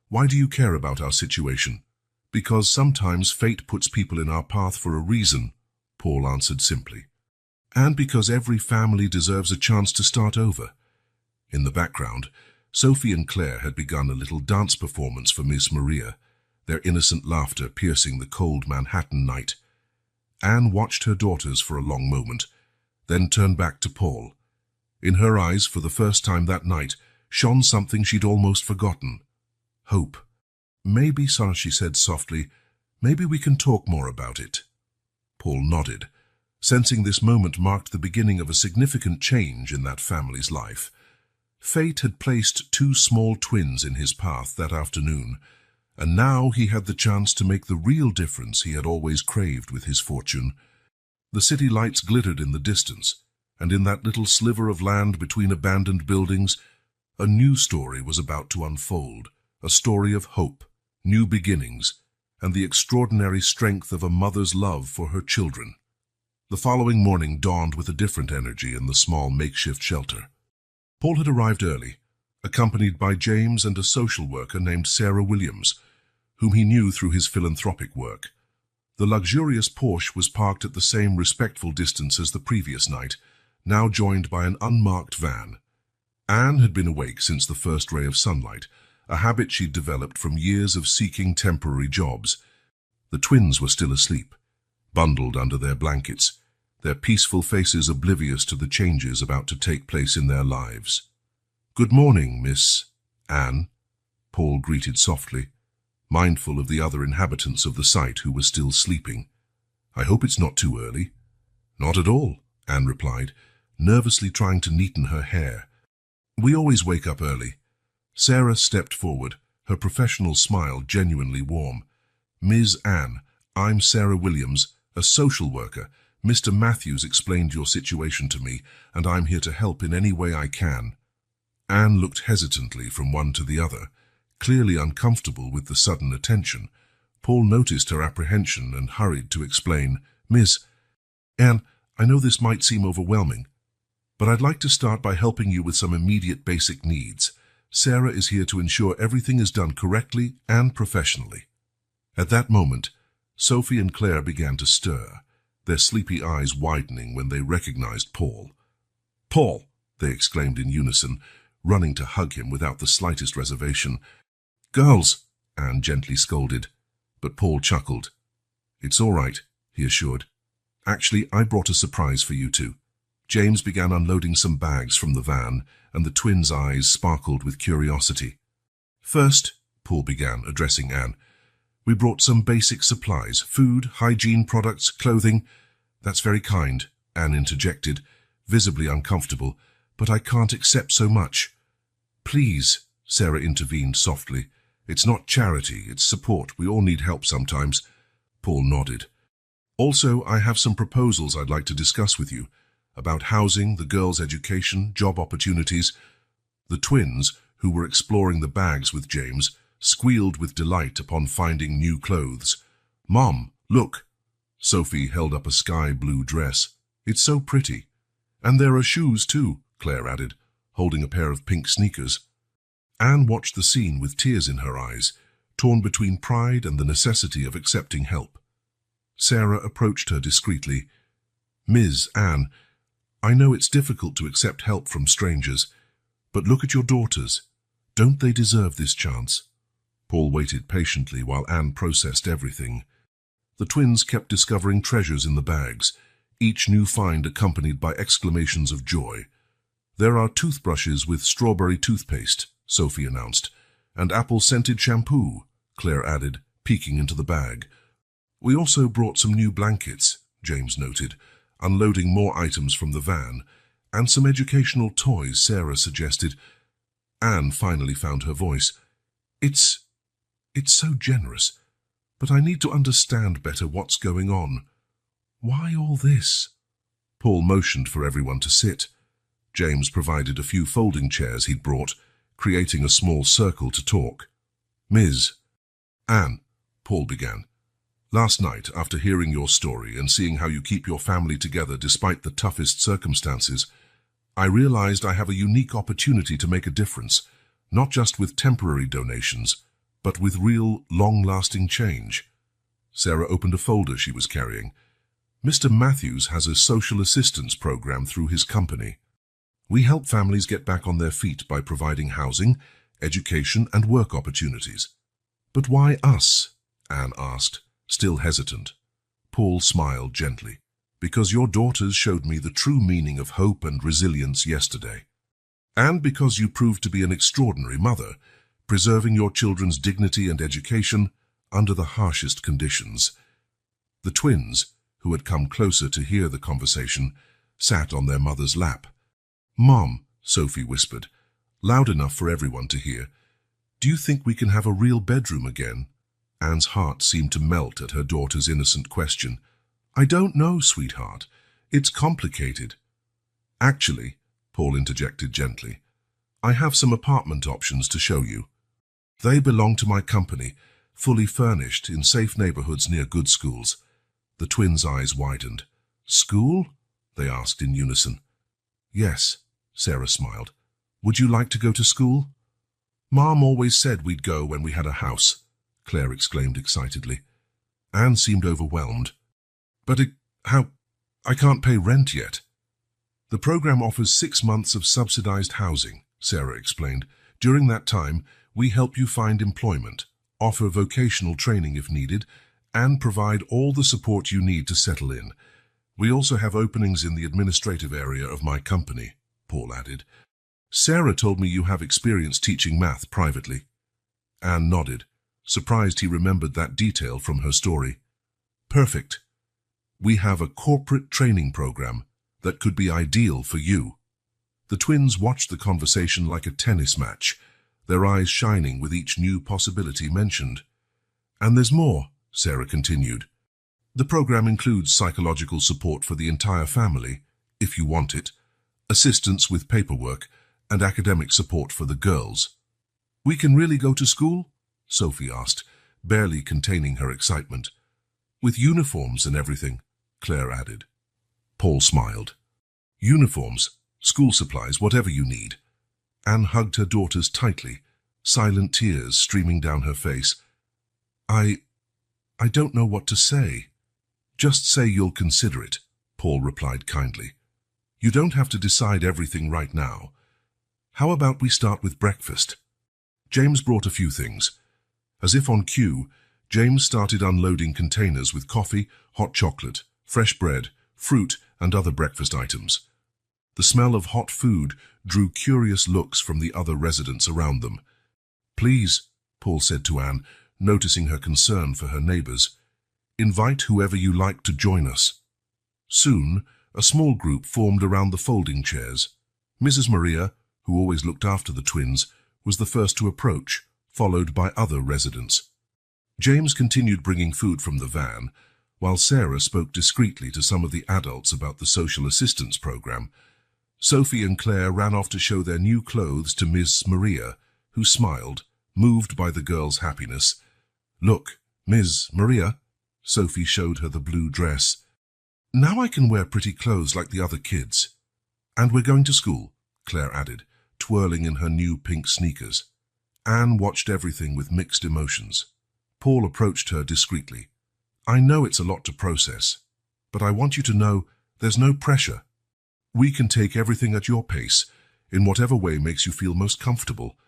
Speaker 1: Why do you care about our situation? Because sometimes fate puts people in our path for a reason, Paul answered simply. And because every family deserves a chance to start over. In the background, Sophie and Claire had begun a little dance performance for Miss Maria, their innocent laughter piercing the cold Manhattan night. Anne watched her daughters for a long moment, then turned back to Paul. In her eyes, for the first time that night, shone something she'd almost forgotten. Hope. Maybe, son, she said softly, maybe we can talk more about it. Paul nodded, sensing this moment marked the beginning of a significant change in that family's life. Fate had placed two small twins in his path that afternoon, and now he had the chance to make the real difference he had always craved with his fortune. The city lights glittered in the distance, and in that little sliver of land between abandoned buildings, a new story was about to unfold, a story of hope, new beginnings, and the extraordinary strength of a mother's love for her children. The following morning dawned with a different energy in the small makeshift shelter. Paul had arrived early, accompanied by James and a social worker named Sarah Williams, whom he knew through his philanthropic work. The luxurious Porsche was parked at the same respectful distance as the previous night, now joined by an unmarked van. Anne had been awake since the first ray of sunlight, a habit she'd developed from years of seeking temporary jobs. The twins were still asleep, bundled under their blankets, their peaceful faces oblivious to the changes about to take place in their lives. "Good morning, Miss Anne," Paul greeted softly, mindful of the other inhabitants of the site who were still sleeping. I hope it's not too early. Not at all, Anne replied, nervously trying to neaten her hair. We always wake up early. Sarah stepped forward, her professional smile genuinely warm. Ms. Anne, I'm Sarah Williams, a social worker. Mr. Matthews explained your situation to me, and I'm here to help in any way I can. Anne looked hesitantly from one to the other, clearly uncomfortable with the sudden attention. Paul noticed her apprehension and hurried to explain, Miss Anne, I know this might seem overwhelming, but I'd like to start by helping you with some immediate basic needs. Sarah is here to ensure everything is done correctly and professionally. At that moment, Sophie and Claire began to stir, their sleepy eyes widening when they recognized Paul. Paul, they exclaimed in unison, running to hug him without the slightest reservation. Girls, Anne gently scolded, but Paul chuckled. It's all right, he assured. Actually, I brought a surprise for you two. James began unloading some bags from the van, and the twins' eyes sparkled with curiosity. First, Paul began, addressing Anne, we brought some basic supplies, food, hygiene products, clothing. That's very kind, Anne interjected, visibly uncomfortable, but I can't accept so much. Please, Sarah intervened softly. It's not charity, it's support. We all need help sometimes. Paul nodded. Also, I have some proposals I'd like to discuss with you about housing, the girls' education, job opportunities. The twins, who were exploring the bags with James, squealed with delight upon finding new clothes. Mom, look! Sophie held up a sky-blue dress. It's so pretty. And there are shoes too, Claire added, holding a pair of pink sneakers. Anne watched the scene with tears in her eyes, torn between pride and the necessity of accepting help. Sarah approached her discreetly. Ms. Anne, I know it's difficult to accept help from strangers, but look at your daughters. Don't they deserve this chance? Paul waited patiently while Anne processed everything. The twins kept discovering treasures in the bags, each new find accompanied by exclamations of joy. There are toothbrushes with strawberry toothpaste, Sophie announced, and apple-scented shampoo, Claire added, peeking into the bag. We also brought some new blankets, James noted, unloading more items from the van, and some educational toys, Sarah suggested. Anne finally found her voice. It's so generous, but I need to understand better what's going on. Why all this? Paul motioned for everyone to sit. James provided a few folding chairs he'd brought, creating a small circle to talk. Ms. Anne, Paul began. Last night, after hearing your story and seeing how you keep your family together despite the toughest circumstances, I realized I have a unique opportunity to make a difference, not just with temporary donations, but with real, long-lasting change. Sarah opened a folder she was carrying. Mr. Matthews has a social assistance program through his company. We help families get back on their feet by providing housing, education, and work opportunities. But why us? Anne asked, still hesitant. Paul smiled gently. Because your daughters showed me the true meaning of hope and resilience yesterday. And because you proved to be an extraordinary mother, preserving your children's dignity and education under the harshest conditions. The twins, who had come closer to hear the conversation, sat on their mother's lap. Mom, Sophie whispered, loud enough for everyone to hear, do you think we can have a real bedroom again? Anne's heart seemed to melt at her daughter's innocent question. I don't know, sweetheart. It's complicated. Actually, Paul interjected gently, I have some apartment options to show you. They belong to my company, fully furnished in safe neighborhoods near good schools. The twins' eyes widened. School? They asked in unison. Yes, Sarah smiled. Would you like to go to school? Mom always said we'd go when we had a house, Claire exclaimed excitedly. Anne seemed overwhelmed. But how? I can't pay rent yet. The program offers 6 months of subsidized housing, Sarah explained. During that time, we help you find employment, offer vocational training if needed, and provide all the support you need to settle in. We also have openings in the administrative area of my company, Paul added. Sarah told me you have experience teaching math privately. Anne nodded, surprised he remembered that detail from her story. Perfect. We have a corporate training program that could be ideal for you." The twins watched the conversation like a tennis match, their eyes shining with each new possibility mentioned. "And there's more," Sarah continued. "The program includes psychological support for the entire family, if you want it, assistance with paperwork, and academic support for the girls." "We can really go to school?" Sophie asked, barely containing her excitement. "With uniforms and everything," Claire added. Paul smiled. "Uniforms, school supplies, whatever you need." Anne hugged her daughters tightly, silent tears streaming down her face. I don't know what to say." "Just say you'll consider it," Paul replied kindly. "You don't have to decide everything right now. How about we start with breakfast?" James brought a few things. As if on cue, James started unloading containers with coffee, hot chocolate, fresh bread, fruit, and other breakfast items. The smell of hot food drew curious looks from the other residents around them. "Please," Paul said to Anne, noticing her concern for her neighbors, "invite whoever you like to join us." Soon, a small group formed around the folding chairs. Mrs. Maria, who always looked after the twins, was the first to approach, followed by other residents. James continued bringing food from the van, while Sarah spoke discreetly to some of the adults about the social assistance program. Sophie and Claire ran off to show their new clothes to Miss Maria, who smiled, moved by the girls' happiness. "Look, Miss Maria," Sophie showed her the blue dress. "Now I can wear pretty clothes like the other kids." "And we're going to school," Claire added, twirling in her new pink sneakers. Anne watched everything with mixed emotions. Paul approached her discreetly. "I know it's a lot to process, but I want you to know there's no pressure. We can take everything at your pace, in whatever way makes you feel most comfortable.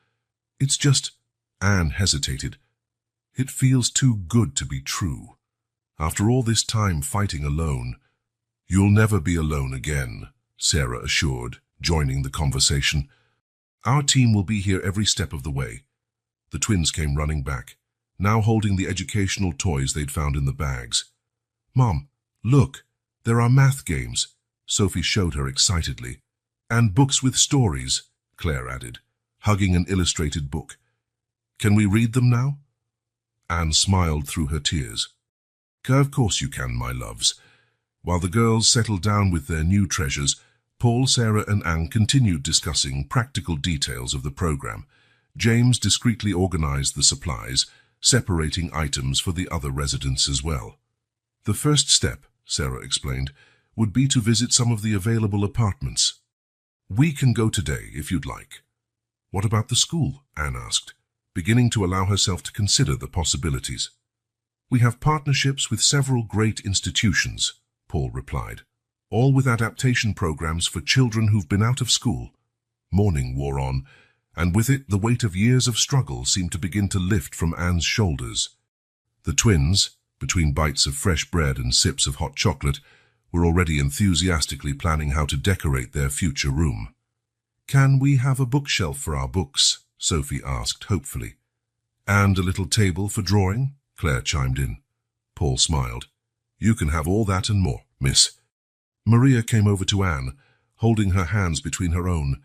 Speaker 1: It's just—" Anne hesitated. "It feels too good to be true. After all this time fighting alone—" "You'll never be alone again," Sarah assured, joining the conversation. "Our team will be here every step of the way." The twins came running back, now holding the educational toys they'd found in the bags. "Mom, look, there are math games," Sophie showed her excitedly. "And books with stories," Claire added, hugging an illustrated book. "Can we read them now?" Anne smiled through her tears. "Of course you can, my loves." While the girls settled down with their new treasures, Paul, Sarah, and Anne continued discussing practical details of the program. James discreetly organized the supplies, separating items for the other residents as well. "The first step," Sarah explained, "would be to visit some of the available apartments. We can go today if you'd like." "What about the school?" Anne asked, beginning to allow herself to consider the possibilities. "We have partnerships with several great institutions," Paul replied, "all with adaptation programs for children who've been out of school." Morning wore on, and with it the weight of years of struggle seemed to begin to lift from Anne's shoulders. The twins, between bites of fresh bread and sips of hot chocolate, were already enthusiastically planning how to decorate their future room. "Can we have a bookshelf for our books?" Sophie asked hopefully. "And a little table for drawing?" Claire chimed in. Paul smiled. "You can have all that and more, miss." Maria came over to Anne, holding her hands between her own.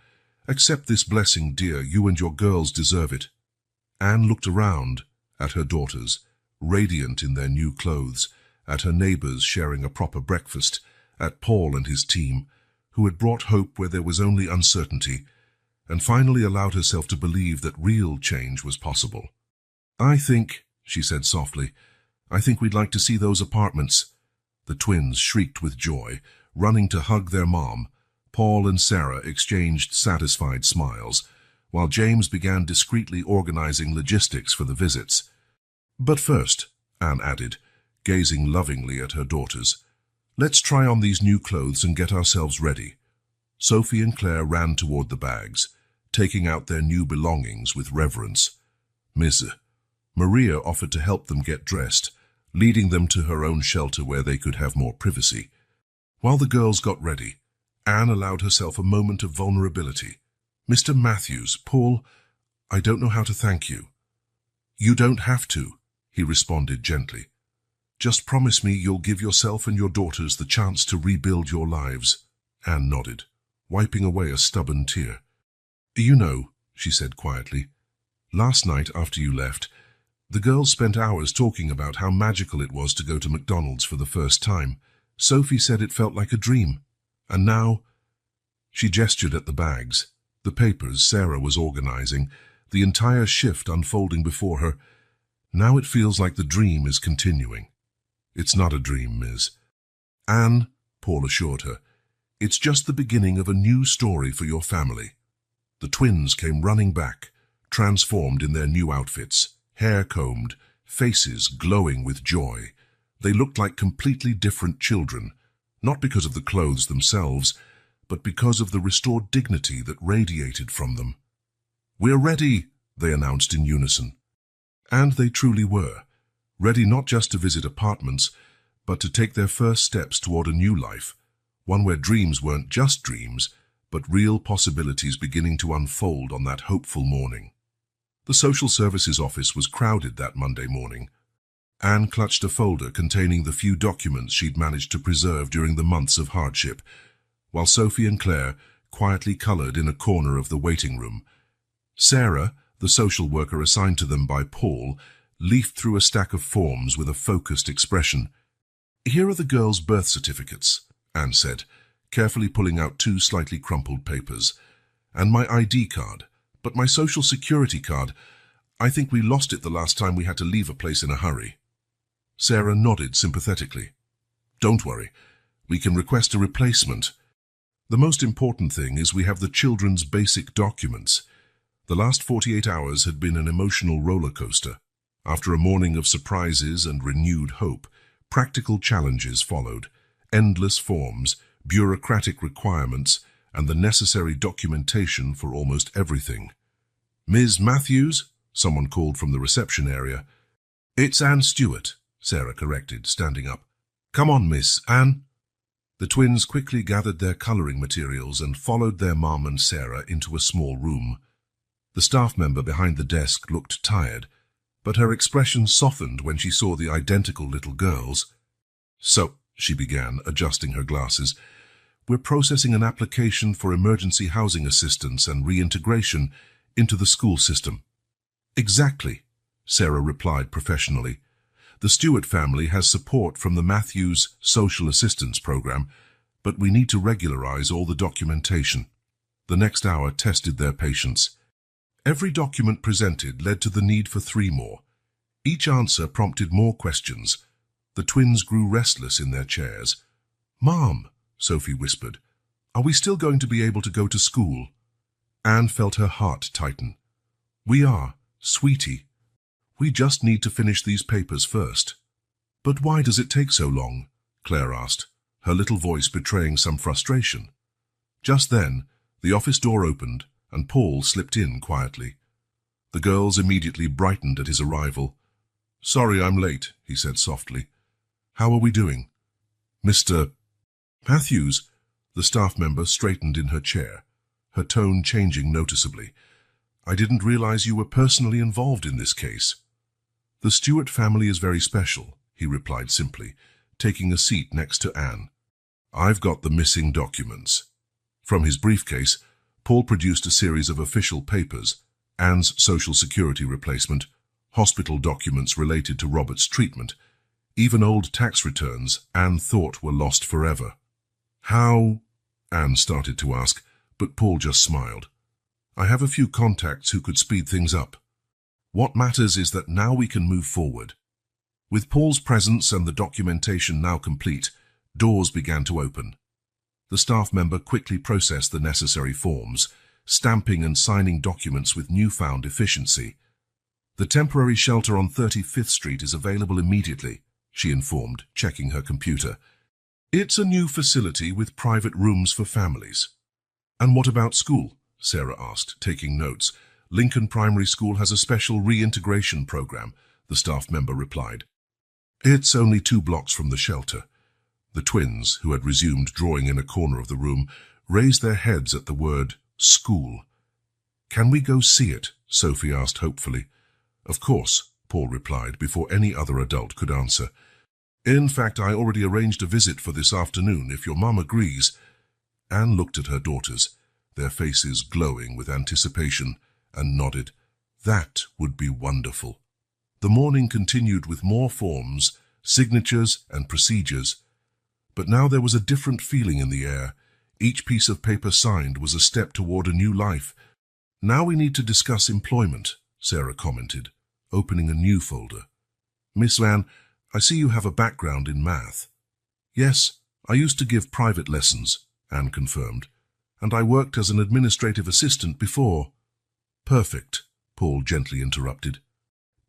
Speaker 1: "Accept this blessing, dear. You and your girls deserve it." Anne looked around at her daughters, radiant in their new clothes, at her neighbors sharing a proper breakfast, at Paul and his team, who had brought hope where there was only uncertainty, and finally allowed herself to believe that real change was possible. "I think," she said softly, "I think we'd like to see those apartments." The twins shrieked with joy, running to hug their mom. Paul and Sarah exchanged satisfied smiles, while James began discreetly organizing logistics for the visits. "But first," Anne added, gazing lovingly at her daughters, "let's try on these new clothes and get ourselves ready." Sophie and Claire ran toward the bags, taking out their new belongings with reverence. Miss Maria offered to help them get dressed, leading them to her own shelter where they could have more privacy. While the girls got ready, Anne allowed herself a moment of vulnerability. "Mr. Matthews, Paul, I don't know how to thank you." "You don't have to," he responded gently. Just promise me you'll give yourself and your daughters the chance to rebuild your lives. Anne nodded, wiping away a stubborn tear. You know, she said quietly, last night after you left, the girls spent hours talking about how magical it was to go to McDonald's for the first time. Sophie said it felt like a dream. And now, she gestured at the bags, the papers Sarah was organizing, the entire shift unfolding before her. Now it feels like the dream is continuing. It's not a dream, Miss. Anne, Paul assured her, it's just the beginning of a new story for your family. The twins came running back, transformed in their new outfits, hair combed, faces glowing with joy. They looked like completely different children, not because of the clothes themselves, but because of the restored dignity that radiated from them. We're ready, they announced in unison. And they truly were, ready not just to visit apartments, but to take their first steps toward a new life, one where dreams weren't just dreams, but real possibilities beginning to unfold on that hopeful morning. The social services office was crowded that Monday morning. Anne clutched a folder containing the few documents she'd managed to preserve during the months of hardship, while Sophie and Claire quietly colored in a corner of the waiting room. Sarah, the social worker assigned to them by Paul, leafed through a stack of forms with a focused expression. Here are the girls' birth certificates, Anne said, carefully pulling out 2 slightly crumpled papers. And my ID card, but my social security card, I think we lost it the last time we had to leave a place in a hurry. Sarah nodded sympathetically. Don't worry, we can request a replacement. The most important thing is we have the children's basic documents. The last 48 hours had been an emotional roller coaster. After a morning of surprises and renewed hope, practical challenges followed, endless forms, bureaucratic requirements, and the necessary documentation for almost everything. Ms. Matthews? Someone called from the reception area. It's Anne Stewart, Sarah corrected, standing up. Come on, Miss Anne. The twins quickly gathered their coloring materials and followed their mom and Sarah into a small room. The staff member behind the desk looked tired, but her expression softened when she saw the identical little girls. So, she began, adjusting her glasses, we're processing an application for emergency housing assistance and reintegration into the school system. Exactly, Sarah replied professionally. The Stewart family has support from the Matthews Social Assistance Program, but we need to regularize all the documentation. The next hour tested their patience. Every document presented led to the need for 3 more. Each answer prompted more questions. The twins grew restless in their chairs. Mom, Sophie whispered, are we still going to be able to go to school? Anne felt her heart tighten. We are, sweetie. We just need to finish these papers first. But why does it take so long? Claire asked, her little voice betraying some frustration. Just then, the office door opened, and Paul slipped in quietly. The girls immediately brightened at his arrival. Sorry I'm late, he said softly. How are we doing? Mr. Matthews, the staff member straightened in her chair, her tone changing noticeably. I didn't realize you were personally involved in this case. The Stewart family is very special, he replied simply, taking a seat next to Anne. I've got the missing documents. From his briefcase, Paul produced a series of official papers, Anne's social security replacement, hospital documents related to Robert's treatment, even old tax returns Anne thought were lost forever. How? Anne started to ask, but Paul just smiled. I have a few contacts who could speed things up. What matters is that now we can move forward. With Paul's presence and the documentation now complete, doors began to open. The staff member quickly processed the necessary forms, stamping and signing documents with newfound efficiency. The temporary shelter on 35th Street is available immediately, she informed, checking her computer. It's a new facility with private rooms for families. And what about school? Sarah asked, taking notes. Lincoln Primary School has a special reintegration program, the staff member replied. It's only 2 blocks from the shelter. The twins, who had resumed drawing in a corner of the room, raised their heads at the word school. Can we go see it? Sophie asked hopefully. Of course, Paul replied before any other adult could answer. In fact, I already arranged a visit for this afternoon, if your mum agrees. Anne looked at her daughters, their faces glowing with anticipation, and nodded. That would be wonderful. The morning continued with more forms, signatures, and procedures. But now there was a different feeling in the air. Each piece of paper signed was a step toward a new life. Now we need to discuss employment, Sarah commented, opening a new folder. Miss Anne, I see you have a background in math. Yes, I used to give private lessons, Anne confirmed, and I worked as an administrative assistant before. Perfect, Paul gently interrupted.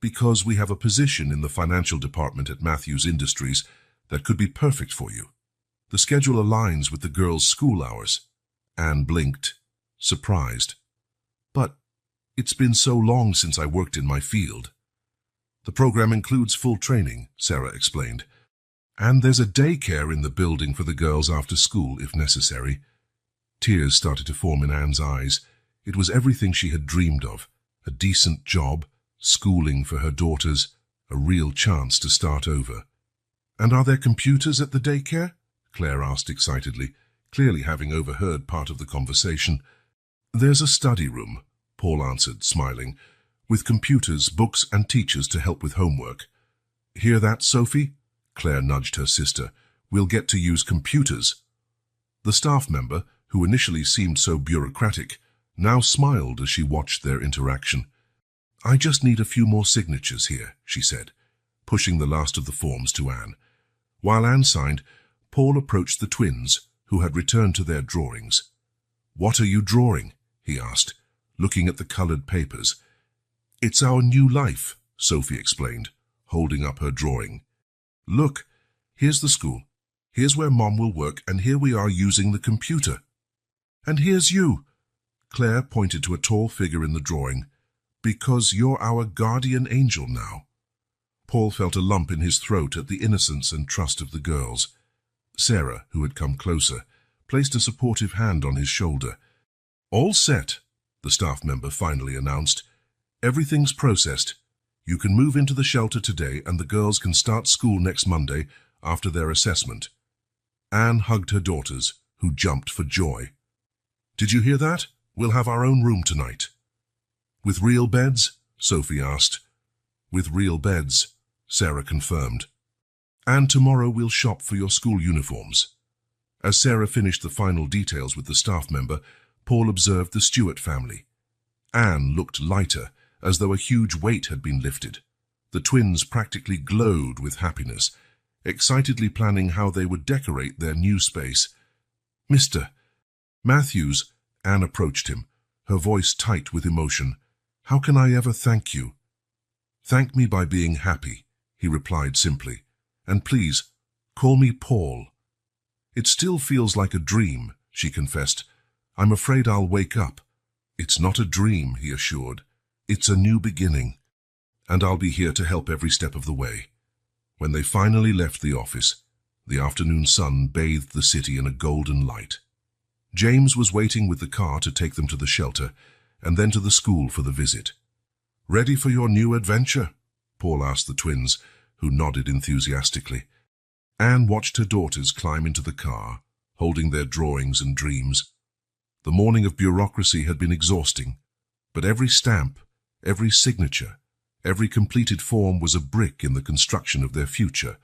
Speaker 1: Because we have a position in the financial department at Matthews Industries that could be perfect for you. The schedule aligns with the girls' school hours. Anne blinked, surprised. But it's been so long since I worked in my field. The program includes full training, Sarah explained. And there's a daycare in the building for the girls after school, if necessary. Tears started to form in Anne's eyes. It was everything she had dreamed of. A decent job, schooling for her daughters, a real chance to start over. And are there computers at the daycare? Claire asked excitedly, clearly having overheard part of the conversation. There's a study room, Paul answered, smiling, with computers, books, and teachers to help with homework. Hear that, Sophie? Claire nudged her sister. We'll get to use computers. The staff member, who initially seemed so bureaucratic, now smiled as she watched their interaction. I just need a few more signatures here, she said, pushing the last of the forms to Anne. While Anne signed, Paul approached the twins, who had returned to their drawings. What are you drawing? He asked, looking at the colored papers. It's our new life, Sophie explained, holding up her drawing. Look, here's the school. Here's where Mom will work, and here we are using the computer. And here's you. Claire pointed to a tall figure in the drawing. Because you're our guardian angel now. Paul felt a lump in his throat at the innocence and trust of the girls. Sarah, who had come closer, placed a supportive hand on his shoulder. All set, the staff member finally announced. Everything's processed. You can move into the shelter today, and the girls can start school next Monday after their assessment. Anne hugged her daughters, who jumped for joy. Did you hear that? We'll have our own room tonight. With real beds? Sophie asked. With real beds, Sarah confirmed. And tomorrow we'll shop for your school uniforms. As Sarah finished the final details with the staff member, Paul observed the Stewart family. Anne looked lighter, as though a huge weight had been lifted. The twins practically glowed with happiness, excitedly planning how they would decorate their new space. Mr. Matthews, Anne approached him, her voice tight with emotion. How can I ever thank you? Thank me by being happy, he replied simply. And please, call me Paul. It still feels like a dream, she confessed. I'm afraid I'll wake up. It's not a dream, he assured. It's a new beginning. And I'll be here to help every step of the way. When they finally left the office, the afternoon sun bathed the city in a golden light. James was waiting with the car to take them to the shelter, and then to the school for the visit. Ready for your new adventure? Paul asked the twins, who nodded enthusiastically. Anne watched her daughters climb into the car, holding their drawings and dreams. The morning of bureaucracy had been exhausting, but every stamp, every signature, every completed form was a brick in the construction of their future,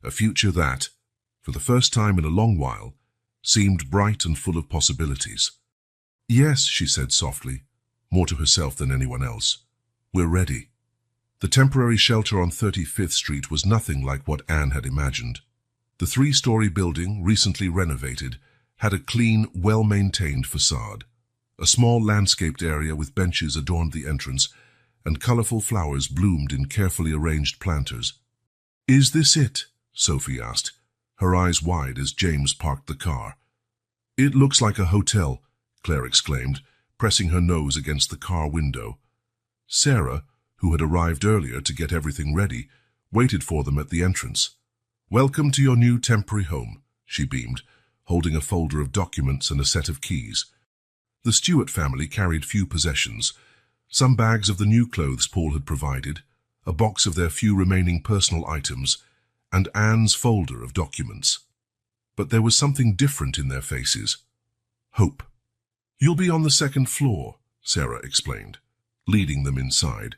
Speaker 1: a future that, for the first time in a long while, seemed bright and full of possibilities. Yes, she said softly, more to herself than anyone else. We're ready. The temporary shelter on 35th Street was nothing like what Anne had imagined. The 3-story building, recently renovated, had a clean, well-maintained facade. A small landscaped area with benches adorned the entrance, and colorful flowers bloomed in carefully arranged planters. Is this it? Sophie asked, her eyes wide as James parked the car. It looks like a hotel, Claire exclaimed, pressing her nose against the car window. Sarah, who had arrived earlier to get everything ready, waited for them at the entrance. Welcome to your new temporary home, she beamed, holding a folder of documents and a set of keys. The Stewart family carried few possessions, some bags of the new clothes Paul had provided, a box of their few remaining personal items, and Anne's folder of documents. But there was something different in their faces. Hope. "You'll be on the second floor," Sarah explained, leading them inside.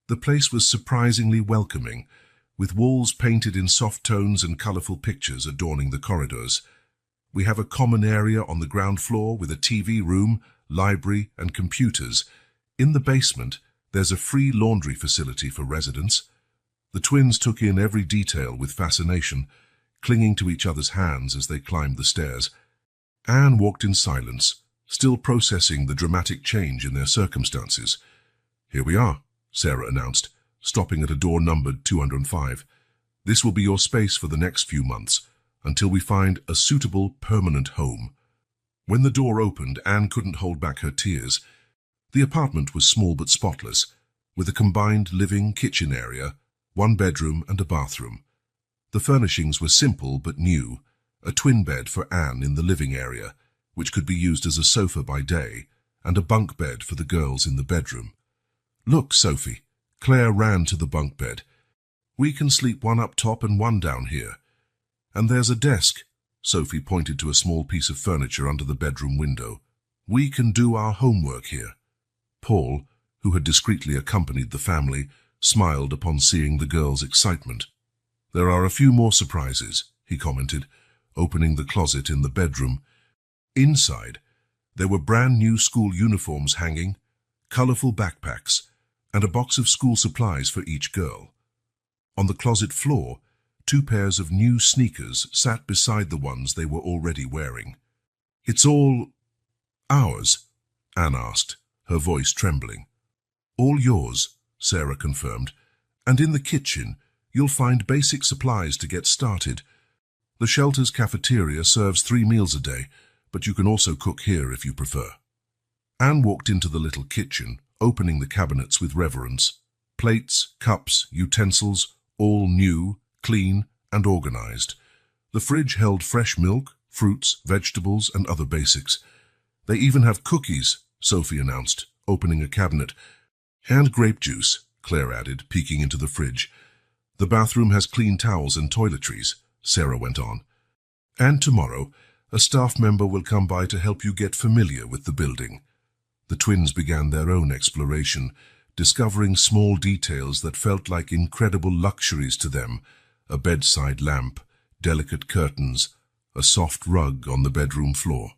Speaker 1: The place was surprisingly welcoming, with walls painted in soft tones and colorful pictures adorning the corridors. "We have a common area on the ground floor with a TV room, library, and computers. In the basement, there's a free laundry facility for residents." The twins took in every detail with fascination, clinging to each other's hands as they climbed the stairs. Anne walked in silence, still processing the dramatic change in their circumstances. "Here we are," Sarah announced, stopping at a door numbered 205. "This will be your space for the next few months, until we find a suitable permanent home." When the door opened, Anne couldn't hold back her tears. The apartment was small but spotless, with a combined living kitchen area, one bedroom and a bathroom. The furnishings were simple but new, a twin bed for Anne in the living area, which could be used as a sofa by day, and a bunk bed for the girls in the bedroom. "Look, Sophie," Claire ran to the bunk bed. "We can sleep one up top and one down here. And there's a desk." Sophie pointed to a small piece of furniture under the bedroom window. "We can do our homework here." Paul, who had discreetly accompanied the family, smiled upon seeing the girls' excitement. "There are a few more surprises," he commented, opening the closet in the bedroom. Inside, there were brand new school uniforms hanging, colorful backpacks, and a box of school supplies for each girl. On the closet floor, 2 pairs of new sneakers sat beside the ones they were already wearing. "It's all ours?" Anne asked, her voice trembling. "All yours," Sarah confirmed, "and in the kitchen you'll find basic supplies to get started. The shelter's cafeteria serves 3 meals a day, but you can also cook here if you prefer." Anne walked into the little kitchen, opening the cabinets with reverence. Plates, cups, utensils, all new, clean, and organized. The fridge held fresh milk, fruits, vegetables, and other basics. "They even have cookies," Sophie announced, opening a cabinet. "And grape juice," Claire added, peeking into the fridge. "The bathroom has clean towels and toiletries," Sarah went on. "And tomorrow, a staff member will come by to help you get familiar with the building." The twins began their own exploration, discovering small details that felt like incredible luxuries to them: a bedside lamp, delicate curtains, a soft rug on the bedroom floor.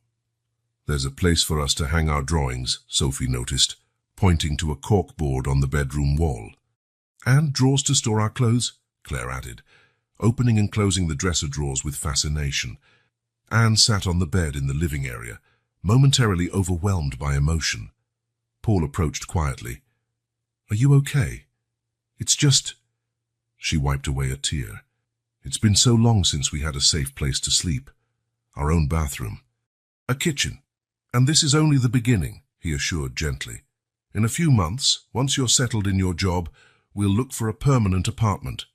Speaker 1: "There's a place for us to hang our drawings," Sophie noticed, pointing to a corkboard on the bedroom wall. "And drawers to store our clothes," Claire added, opening and closing the dresser drawers with fascination. Anne sat on the bed in the living area, momentarily overwhelmed by emotion. Paul approached quietly. "Are you okay? It's just—" She wiped away a tear. "It's been so long since we had a safe place to sleep. Our own bathroom. A kitchen. And this is only the beginning," he assured gently. "In a few months, once you're settled in your job, we'll look for a permanent apartment."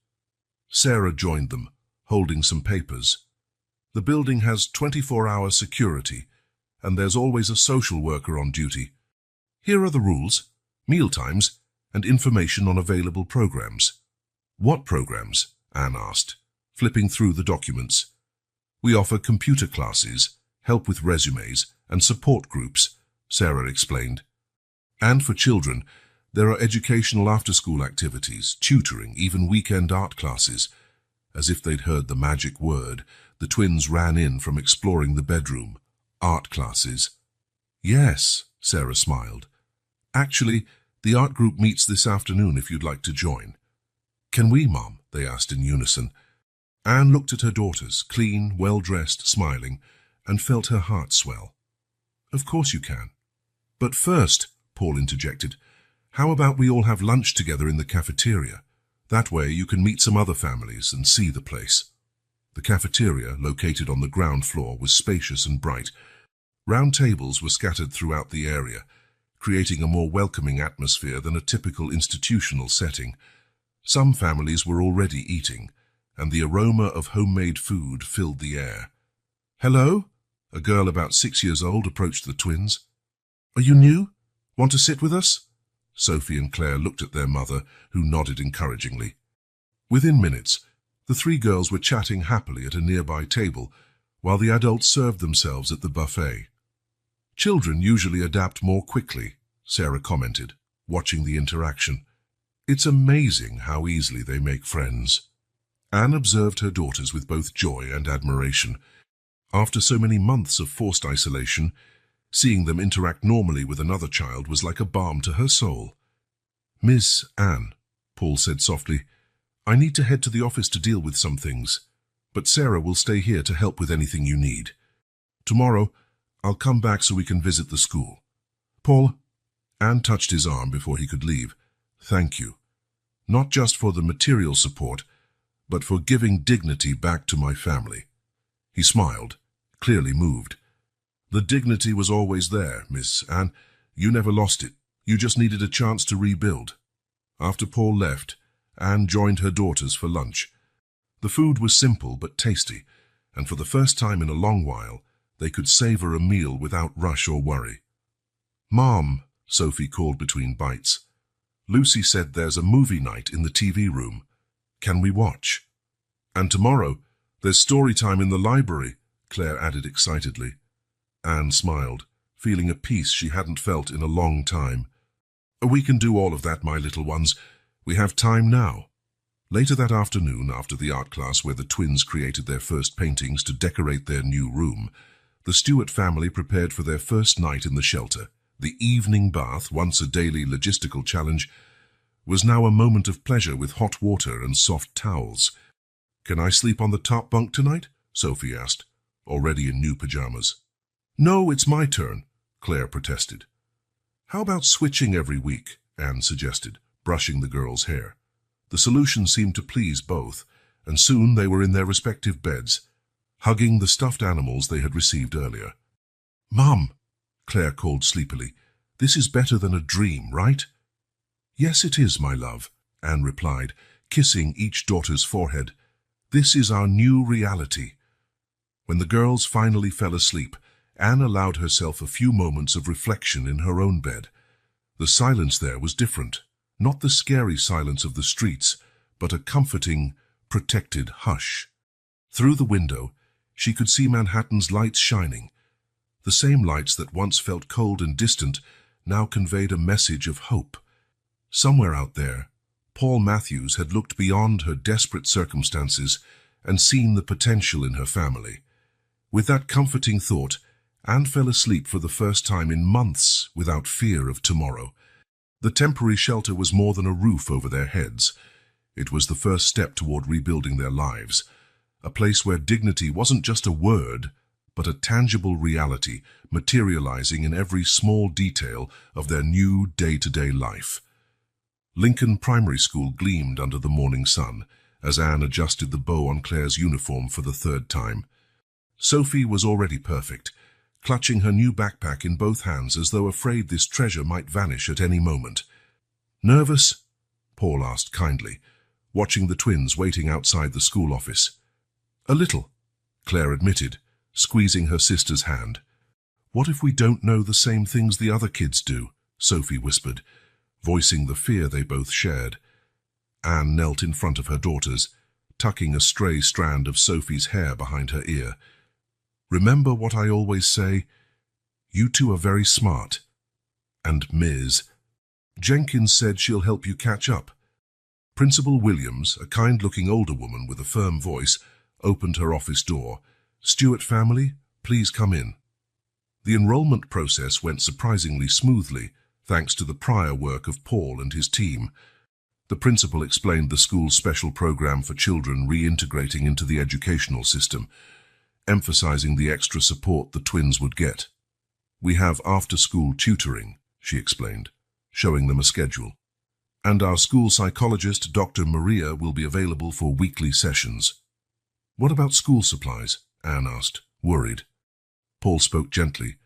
Speaker 1: Sarah joined them, holding some papers. "The building has 24-hour security, and there's always a social worker on duty. Here are the rules, mealtimes, and information on available programs." "What programs?" Anne asked, flipping through the documents. "We offer computer classes, help with resumes, and support groups," Sarah explained. "And for children, there are educational after-school activities, tutoring, even weekend art classes." As if they'd heard the magic word, the twins ran in from exploring the bedroom. "Art classes?" "Yes," Sarah smiled. "Actually, the art group meets this afternoon if you'd like to join." "Can we, Mom?" they asked in unison. Anne looked at her daughters, clean, well-dressed, smiling, and felt her heart swell. "Of course you can." "But first," Paul interjected, "how about we all have lunch together in the cafeteria? That way you can meet some other families and see the place." The cafeteria, located on the ground floor, was spacious and bright. Round tables were scattered throughout the area, creating a more welcoming atmosphere than a typical institutional setting. Some families were already eating, and the aroma of homemade food filled the air. "Hello?" A girl about 6 years old approached the twins. "Are you new? Want to sit with us?" Sophie and Claire looked at their mother, who nodded encouragingly. Within minutes, The three girls were chatting happily at a nearby table, while the adults served themselves at the buffet. Children usually adapt more quickly, Sarah commented, watching the interaction. It's amazing how easily they make friends. Anne observed her daughters with both joy and admiration. After so many months of forced isolation, seeing them interact normally with another child was like a balm to her soul. "Miss Anne," Paul said softly, "I need to head to the office to deal with some things, but Sarah will stay here to help with anything you need. Tomorrow, I'll come back so we can visit the school." "Paul," Anne touched his arm before he could leave, "thank you. Not just for the material support, but for giving dignity back to my family." He smiled, clearly moved. "The dignity was always there, Miss Anne. You never lost it. You just needed a chance to rebuild." After Paul left, Anne joined her daughters for lunch. The food was simple but tasty, and for the first time in a long while, they could savor a meal without rush or worry. "Mom," Sophie called between bites, "Lucy said there's a movie night in the TV room. Can we watch? And tomorrow, there's story time in the library," Claire added excitedly. Anne smiled, feeling a peace she hadn't felt in a long time. "We can do all of that, my little ones. We have time now." Later that afternoon, after the art class where the twins created their first paintings to decorate their new room, the Stewart family prepared for their first night in the shelter. The evening bath, once a daily logistical challenge, was now a moment of pleasure with hot water and soft towels. "Can I sleep on the top bunk tonight?" Sophie asked, already in new pajamas. "No, it's my turn," Claire protested. "How about switching every week?" Anne suggested, brushing the girls' hair. The solution seemed to please both, and soon they were in their respective beds, hugging the stuffed animals they had received earlier. "Mum," Claire called sleepily, "this is better than a dream, right?" "Yes, it is, my love," Anne replied, kissing each daughter's forehead. "This is our new reality." When the girls finally fell asleep, Anne allowed herself a few moments of reflection in her own bed. The silence there was different, not the scary silence of the streets, but a comforting, protected hush. Through the window, she could see Manhattan's lights shining. The same lights that once felt cold and distant now conveyed a message of hope. Somewhere out there, Paul Matthews had looked beyond her desperate circumstances and seen the potential in her family. With that comforting thought, Anne fell asleep for the first time in months without fear of tomorrow. The temporary shelter was more than a roof over their heads. It was the first step toward rebuilding their lives, a place where dignity wasn't just a word, but a tangible reality materializing in every small detail of their new day-to-day life. Lincoln Primary School gleamed under the morning sun as Anne adjusted the bow on Claire's uniform for the third time. Sophie was already perfect, clutching her new backpack in both hands as though afraid this treasure might vanish at any moment. "Nervous?" Paul asked kindly, watching the twins waiting outside the school office. "A little," Claire admitted, squeezing her sister's hand. "What if we don't know the same things the other kids do?" Sophie whispered, voicing the fear they both shared. Anne knelt in front of her daughters, tucking a stray strand of Sophie's hair behind her ear. "Remember what I always say? You two are very smart. And Ms. Jenkins said she'll help you catch up." Principal Williams, a kind-looking older woman with a firm voice, opened her office door. "Stewart family, please come in." The enrollment process went surprisingly smoothly, thanks to the prior work of Paul and his team. The principal explained the school's special program for children reintegrating into the educational system, emphasizing the extra support the twins would get. "We have after-school tutoring," she explained, showing them a schedule. "And our school psychologist, Dr. Maria, will be available for weekly sessions." "What about school supplies?" Anne asked, worried. Paul spoke gently.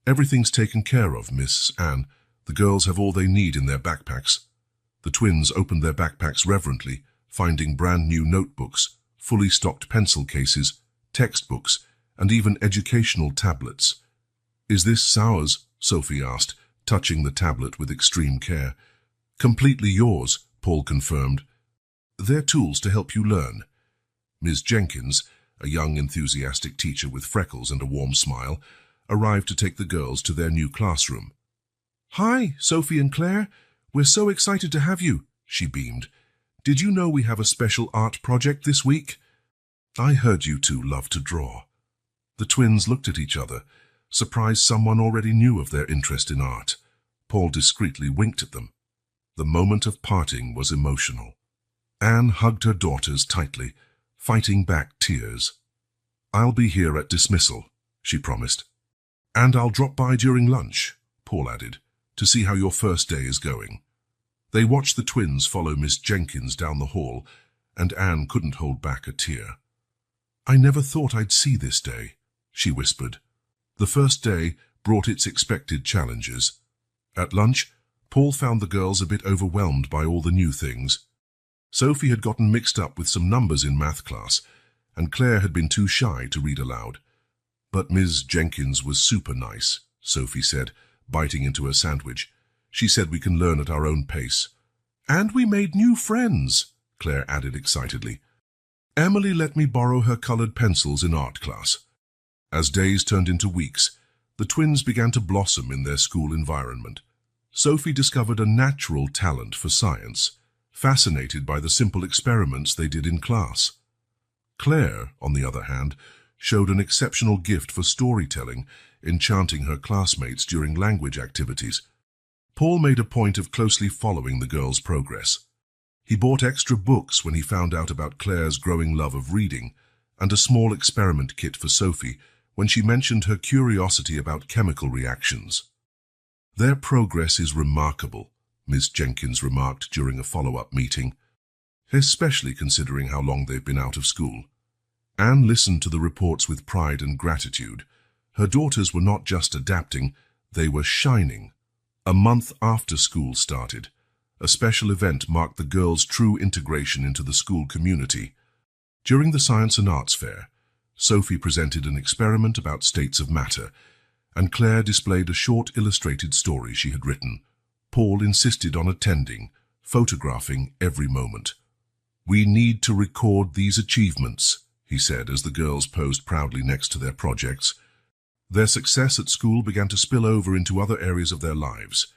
Speaker 1: "Everything's taken care of, Miss Anne. The girls have all they need in their backpacks." The twins opened their backpacks reverently, finding brand new notebooks, fully stocked pencil cases, textbooks, and even educational tablets. "Is this Sours?" Sophie asked, touching the tablet with extreme care. "Completely yours," Paul confirmed. "They're tools to help you learn. Ms. Jenkins, a young enthusiastic teacher with freckles and a warm smile, arrived to take the girls to their new classroom. "Hi, Sophie and Claire. We're so excited to have you," she beamed. "Did you know we have a special art project this week?" "I heard you two love to draw." The twins looked at each other, surprised someone already knew of their interest in art. Paul discreetly winked at them. The moment of parting was emotional. Anne hugged her daughters tightly, fighting back tears. "I'll be here at dismissal," she promised. "And I'll drop by during lunch," Paul added, "to see how your first day is going." They watched the twins follow Miss Jenkins down the hall, and Anne couldn't hold back a tear. "I never thought I'd see this day," she whispered. The first day brought its expected challenges. At lunch, Paul found the girls a bit overwhelmed by all the new things. Sophie had gotten mixed up with some numbers in math class, and Claire had been too shy to read aloud. "But Ms. Jenkins was super nice," Sophie said, biting into her sandwich. "She said we can learn at our own pace." "And we made new friends," Claire added excitedly. "Emily let me borrow her colored pencils in art class." As days turned into weeks, the twins began to blossom in their school environment. Sophie discovered a natural talent for science, fascinated by the simple experiments they did in class. Claire, on the other hand, showed an exceptional gift for storytelling, enchanting her classmates during language activities. Paul made a point of closely following the girls' progress. He bought extra books when he found out about Claire's growing love of reading, and a small experiment kit for Sophie when she mentioned her curiosity about chemical reactions. "Their progress is remarkable," Ms. Jenkins remarked during a follow-up meeting, "especially considering how long they've been out of school." Anne listened to the reports with pride and gratitude. Her daughters were not just adapting, they were shining. A month after school started, a special event marked the girls' true integration into the school community. During the Science and Arts Fair, Sophie presented an experiment about states of matter, and Claire displayed a short illustrated story she had written. Paul insisted on attending, photographing every moment. "We need to record these achievements," he said as the girls posed proudly next to their projects. Their success at school began to spill over into other areas of their lives.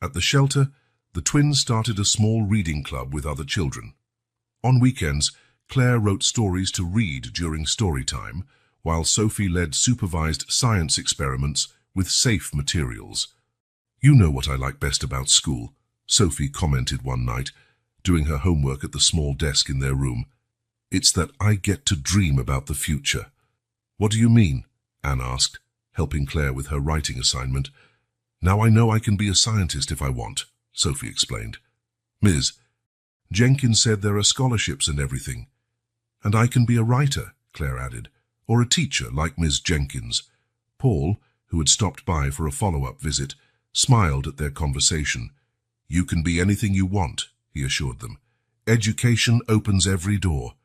Speaker 1: At the shelter, the twins started a small reading club with other children. On weekends, Claire wrote stories to read during story time, while Sophie led supervised science experiments with safe materials. "You know what I like best about school," Sophie commented one night, doing her homework at the small desk in their room. "It's that I get to dream about the future." "What do you mean?" Anne asked, helping Claire with her writing assignment. "Now I know I can be a scientist if I want," Sophie explained. "Ms. Jenkins said there are scholarships and everything. And I can be a writer," Claire added, "or a teacher like Ms. Jenkins." Paul, who had stopped by for a follow-up visit, smiled at their conversation. "You can be anything you want," he assured them. "Education opens every door."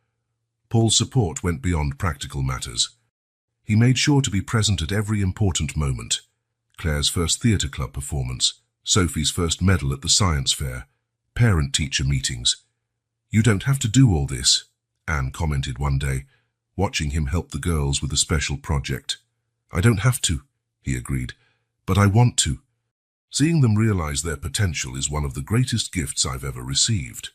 Speaker 1: Paul's support went beyond practical matters. He made sure to be present at every important moment. Claire's first theatre club performance, Sophie's first medal at the science fair, parent-teacher meetings. "You don't have to do all this," Anne commented one day, watching him help the girls with a special project. "I don't have to," he agreed, "but I want to." Seeing them realize their potential is one of the greatest gifts I've ever received.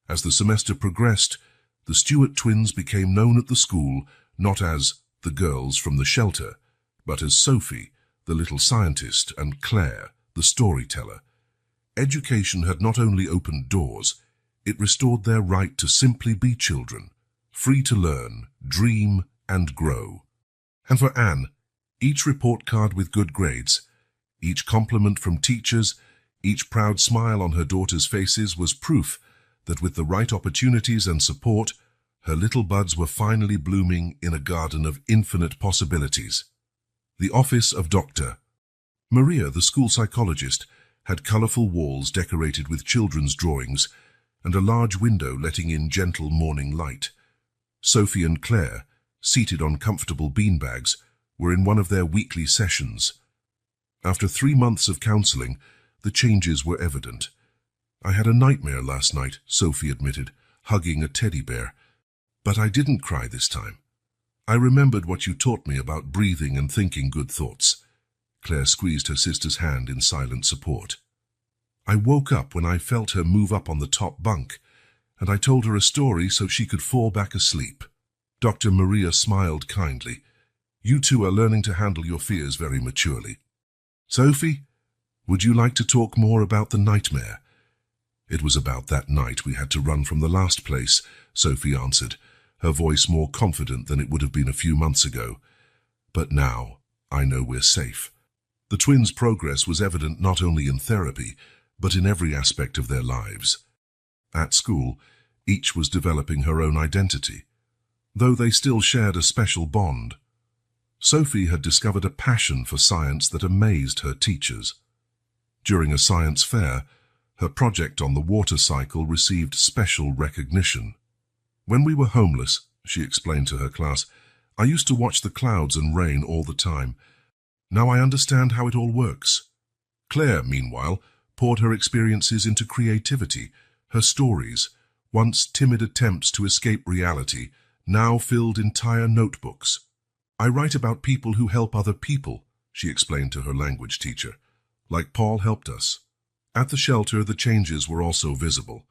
Speaker 1: As the semester progressed, the Stewart twins became known at the school not as the girls from the shelter, but as Sophie, the little scientist, and Claire, the storyteller. Education had not only opened doors, it restored their right to simply be children, free to learn, dream, and grow. And for Anne, each report card with good grades, each compliment from teachers, each proud smile on her daughters' faces was proof that with the right opportunities and support, her little buds were finally blooming in a garden of infinite possibilities. The office of Dr. Maria, the school psychologist, had colorful walls decorated with children's drawings and a large window letting in gentle morning light. Sophie and Claire, seated on comfortable beanbags, were in one of their weekly sessions. After 3 months of counseling, the changes were evident. "I had a nightmare last night," Sophie admitted, hugging a teddy bear. But I didn't cry this time. I remembered what you taught me about breathing and thinking good thoughts. Claire squeezed her sister's hand in silent support. I woke up when I felt her move up on the top bunk, and I told her a story so she could fall back asleep. Dr. Maria smiled kindly. You two are learning to handle your fears very maturely. Sophie, would you like to talk more about the nightmare? It was about that night we had to run from the last place, Sophie answered, her voice more confident than it would have been a few months ago. But now, I know we're safe. The twins' progress was evident not only in therapy, but in every aspect of their lives. At school, each was developing her own identity, though they still shared a special bond. Sophie had discovered a passion for science that amazed her teachers. During a science fair, her project on the water cycle received special recognition. When we were homeless, she explained to her class, I used to watch the clouds and rain all the time. Now I understand how it all works. Claire, meanwhile, poured her experiences into creativity. Her stories, once timid attempts to escape reality, now filled entire notebooks. I write about people who help other people, she explained to her language teacher, like Paul helped us. At the shelter, the changes were also visible.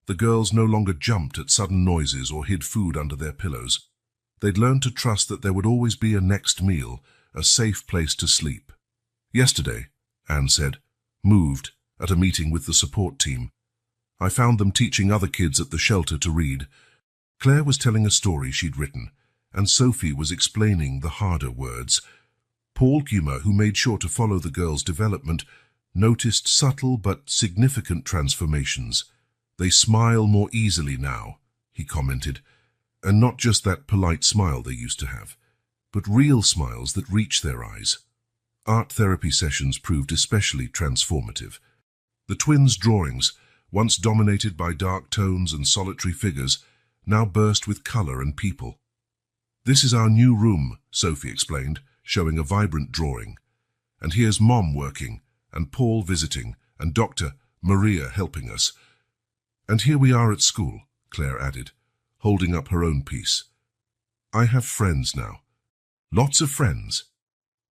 Speaker 1: The girls no longer jumped at sudden noises or hid food under their pillows. They'd learned to trust that there would always be a next meal, a safe place to sleep. Yesterday, Anne said, moved, at a meeting with the support team. I found them teaching other kids at the shelter to read. Claire was telling a story she'd written, and Sophie was explaining the harder words. Paul Gumer, who made sure to follow the girls' development, noticed subtle but significant transformations. They smile more easily now, he commented, and not just that polite smile they used to have, but real smiles that reach their eyes. Art therapy sessions proved especially transformative. The twins' drawings, once dominated by dark tones and solitary figures, now burst with color and people. This is our new room, Sophie explained, showing a vibrant drawing. And here's Mom working, and Paul visiting, and Dr. Maria helping us. And here we are at school, Claire added, holding up her own piece. I have friends now. Lots of friends.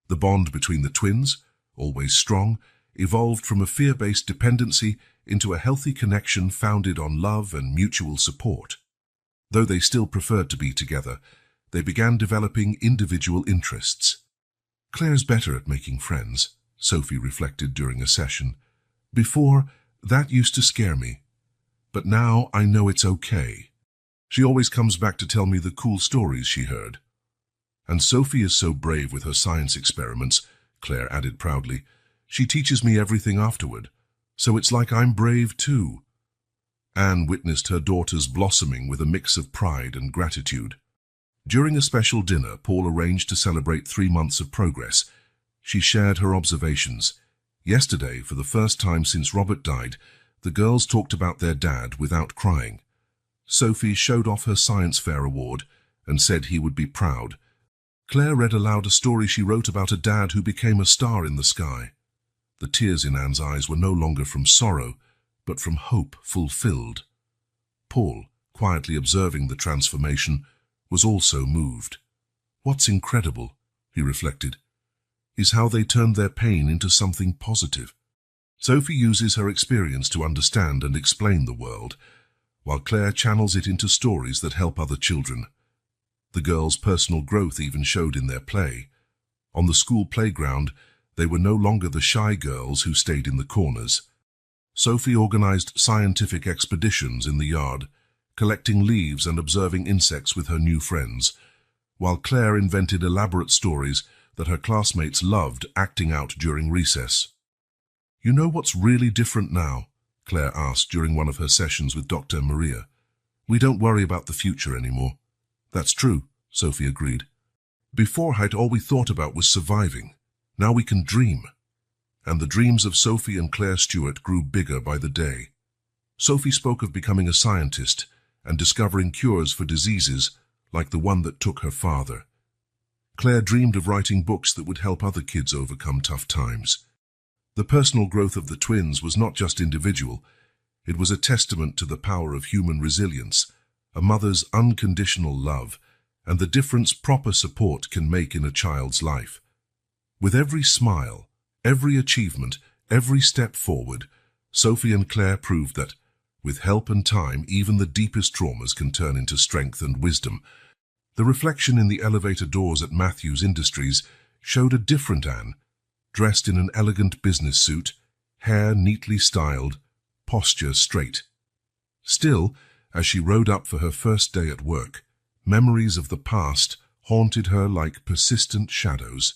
Speaker 1: The bond between the twins, always strong, evolved from a fear-based dependency into a healthy connection founded on love and mutual support. Though they still preferred to be together, they began developing individual interests. Claire's better at making friends, Sophie reflected during a session. Before, that used to scare me. But now I know it's okay. She always comes back to tell me the cool stories she heard. And Sophie is so brave with her science experiments, Claire added proudly. She teaches me everything afterward, so it's like I'm brave too. Anne witnessed her daughters blossoming with a mix of pride and gratitude. During a special dinner Paul arranged to celebrate 3 months of progress, she shared her observations. Yesterday, for the first time since Robert died, the girls talked about their dad without crying. Sophie showed off her science fair award and said he would be proud. Claire read aloud a story she wrote about a dad who became a star in the sky. The tears in Anne's eyes were no longer from sorrow, but from hope fulfilled. Paul, quietly observing the transformation, was also moved. What's incredible, he reflected, is how they turned their pain into something positive. Sophie uses her experience to understand and explain the world, while Claire channels it into stories that help other children. The girls' personal growth even showed in their play. On the school playground, they were no longer the shy girls who stayed in the corners. Sophie organized scientific expeditions in the yard, collecting leaves and observing insects with her new friends, while Claire invented elaborate stories that her classmates loved acting out during recess. You know what's really different now? Claire asked during one of her sessions with Dr. Maria. We don't worry about the future anymore. That's true, Sophie agreed. Beforehand, all we thought about was surviving. Now we can dream. And the dreams of Sophie and Claire Stewart grew bigger by the day. Sophie spoke of becoming a scientist and discovering cures for diseases like the one that took her father. Claire dreamed of writing books that would help other kids overcome tough times. The personal growth of the twins was not just individual, it was a testament to the power of human resilience, a mother's unconditional love, and the difference proper support can make in a child's life. With every smile, every achievement, every step forward, Sophie and Claire proved that, with help and time, even the deepest traumas can turn into strength and wisdom. The reflection in the elevator doors at Matthews Industries showed a different Anne, dressed in an elegant business suit, hair neatly styled, posture straight. Still, as she rode up for her first day at work, memories of the past haunted her like persistent shadows.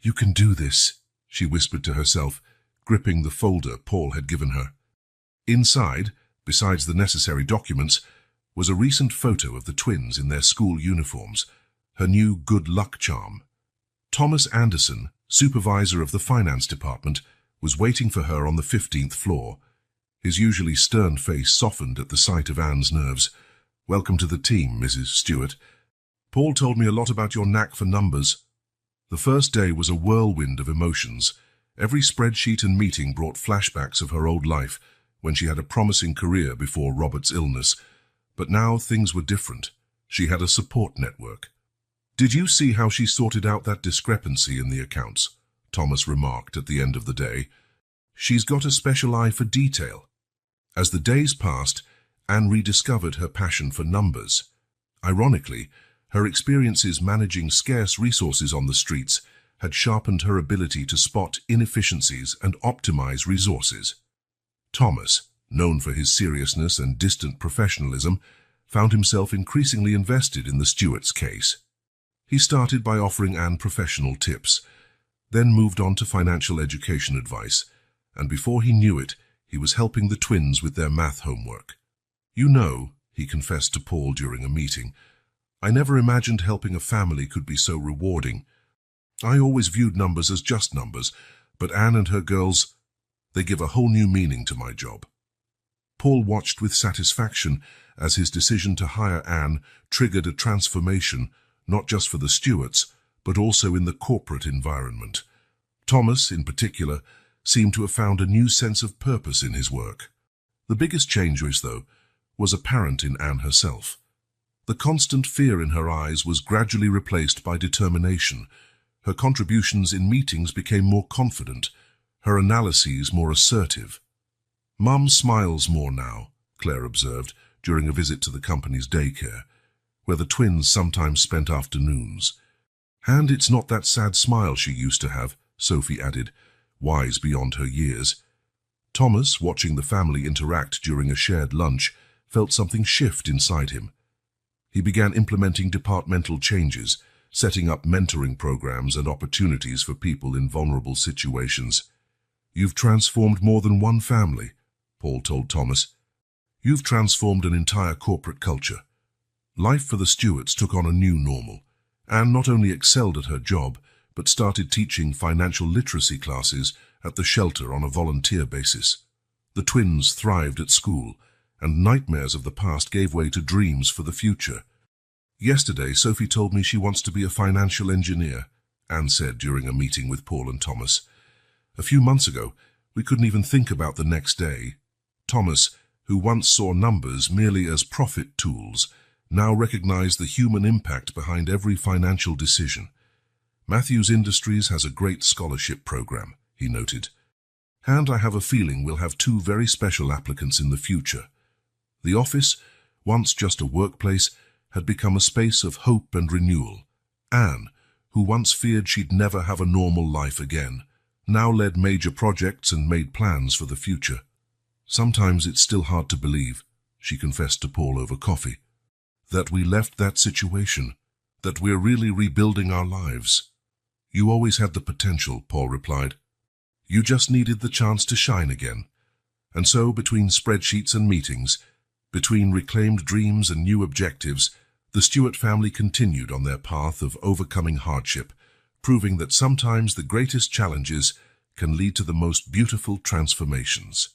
Speaker 1: "You can do this," she whispered to herself, gripping the folder Paul had given her. Inside, besides the necessary documents, was a recent photo of the twins in their school uniforms, her new good luck charm. Thomas Anderson, supervisor of the finance department, was waiting for her on the 15th floor. His usually stern face softened at the sight of Anne's nerves. "Welcome to the team, Mrs. Stewart. Paul told me a lot about your knack for numbers." The first day was a whirlwind of emotions. Every spreadsheet and meeting brought flashbacks of her old life, when she had a promising career before Robert's illness. But now things were different. She had a support network. "Did you see how she sorted out that discrepancy in the accounts?" Thomas remarked at the end of the day. "She's got a special eye for detail." As the days passed, Anne rediscovered her passion for numbers. Ironically, her experiences managing scarce resources on the streets had sharpened her ability to spot inefficiencies and optimize resources. Thomas, known for his seriousness and distant professionalism, found himself increasingly invested in the Stewarts' case. He started by offering Anne professional tips, then moved on to financial education advice, and before he knew it, he was helping the twins with their math homework. "You know," he confessed to Paul during a meeting, "I never imagined helping a family could be so rewarding. I always viewed numbers as just numbers, but Anne and her girls, they give a whole new meaning to my job." Paul watched with satisfaction as his decision to hire Anne triggered a transformation, not just for the Stewarts, but also in the corporate environment. Thomas, in particular, seemed to have found a new sense of purpose in his work. The biggest change, though, was apparent in Anne herself. The constant fear in her eyes was gradually replaced by determination. Her contributions in meetings became more confident, her analyses more assertive. "Mum smiles more now," Claire observed during a visit to the company's daycare, where the twins sometimes spent afternoons. "And it's not that sad smile she used to have," Sophie added, wise beyond her years. Thomas, watching the family interact during a shared lunch, felt something shift inside him. He began implementing departmental changes, setting up mentoring programs and opportunities for people in vulnerable situations. "You've transformed more than one family," Paul told Thomas. "You've transformed an entire corporate culture." Life for the Stewarts took on a new normal. Anne not only excelled at her job, but started teaching financial literacy classes at the shelter on a volunteer basis. The twins thrived at school, and nightmares of the past gave way to dreams for the future. "Yesterday, Sophie told me she wants to be a financial engineer," Anne said during a meeting with Paul and Thomas. "A few months ago, we couldn't even think about the next day." Thomas, who once saw numbers merely as profit tools, now recognized the human impact behind every financial decision. "Matthews Industries has a great scholarship program," he noted. "And I have a feeling we'll have two very special applicants in the future." The office, once just a workplace, had become a space of hope and renewal. Anne, who once feared she'd never have a normal life again, now led major projects and made plans for the future. "Sometimes it's still hard to believe," she confessed to Paul over coffee, "that we left that situation, that we're really rebuilding our lives." "You always had the potential," Paul replied. "You just needed the chance to shine again." And so, between spreadsheets and meetings, between reclaimed dreams and new objectives, the Stewart family continued on their path of overcoming hardship, proving that sometimes the greatest challenges can lead to the most beautiful transformations.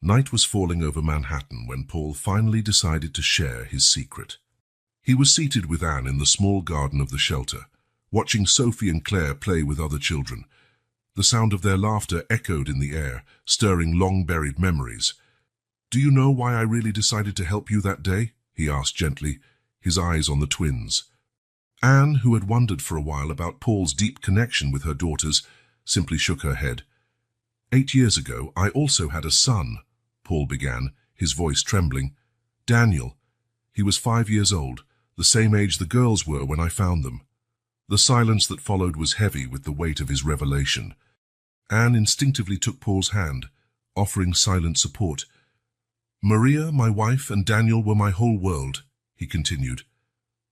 Speaker 1: Night was falling over Manhattan when Paul finally decided to share his secret. He was seated with Anne in the small garden of the shelter, watching Sophie and Claire play with other children. The sound of their laughter echoed in the air, stirring long-buried memories. "Do you know why I really decided to help you that day?" he asked gently, his eyes on the twins. Anne, who had wondered for a while about Paul's deep connection with her daughters, simply shook her head. 8 years ago, I also had a son, Paul began, his voice trembling. Daniel. He was 5 years old, the same age the girls were when I found them. The silence that followed was heavy with the weight of his revelation. Anne instinctively took Paul's hand, offering silent support. Maria, my wife, and Daniel were my whole world, he continued.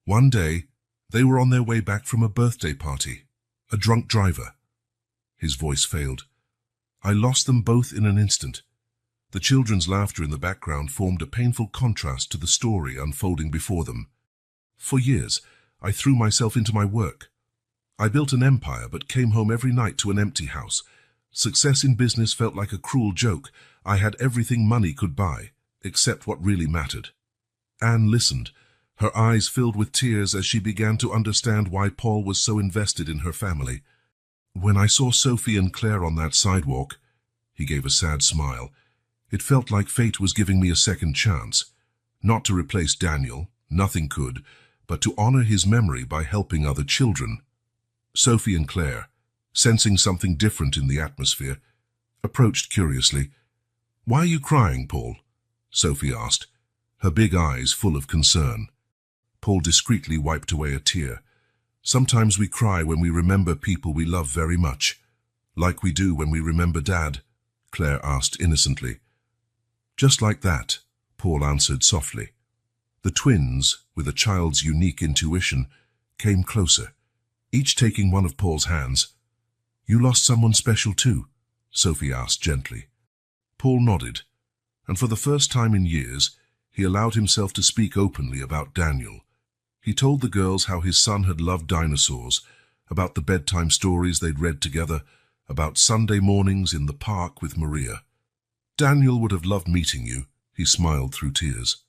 Speaker 1: One day, they were on their way back from a birthday party. A drunk driver. His voice failed. I lost them both in an instant. The children's laughter in the background formed a painful contrast to the story unfolding before them. For years, I threw myself into my work. I built an empire but came home every night to an empty house. Success in business felt like a cruel joke. I had everything money could buy, except what really mattered. Anne listened, her eyes filled with tears as she began to understand why Paul was so invested in her family. When I saw Sophie and Claire on that sidewalk, he gave a sad smile. It felt like fate was giving me a second chance. Not to replace Daniel, nothing could, but to honor his memory by helping other children. Sophie and Claire, sensing something different in the atmosphere, approached curiously. Why are you crying, Paul? Sophie asked, her big eyes full of concern. Paul discreetly wiped away a tear. Sometimes we cry when we remember people we love very much. Like we do when we remember Dad, Claire asked innocently. Just like that, Paul answered softly. The twins, with a child's unique intuition, came closer, each taking one of Paul's hands. You lost someone special too? Sophie asked gently. Paul nodded, and for the first time in years, he allowed himself to speak openly about Daniel. He told the girls how his son had loved dinosaurs, about the bedtime stories they'd read together, about Sunday mornings in the park with Maria. Daniel would have loved meeting you, he smiled through tears.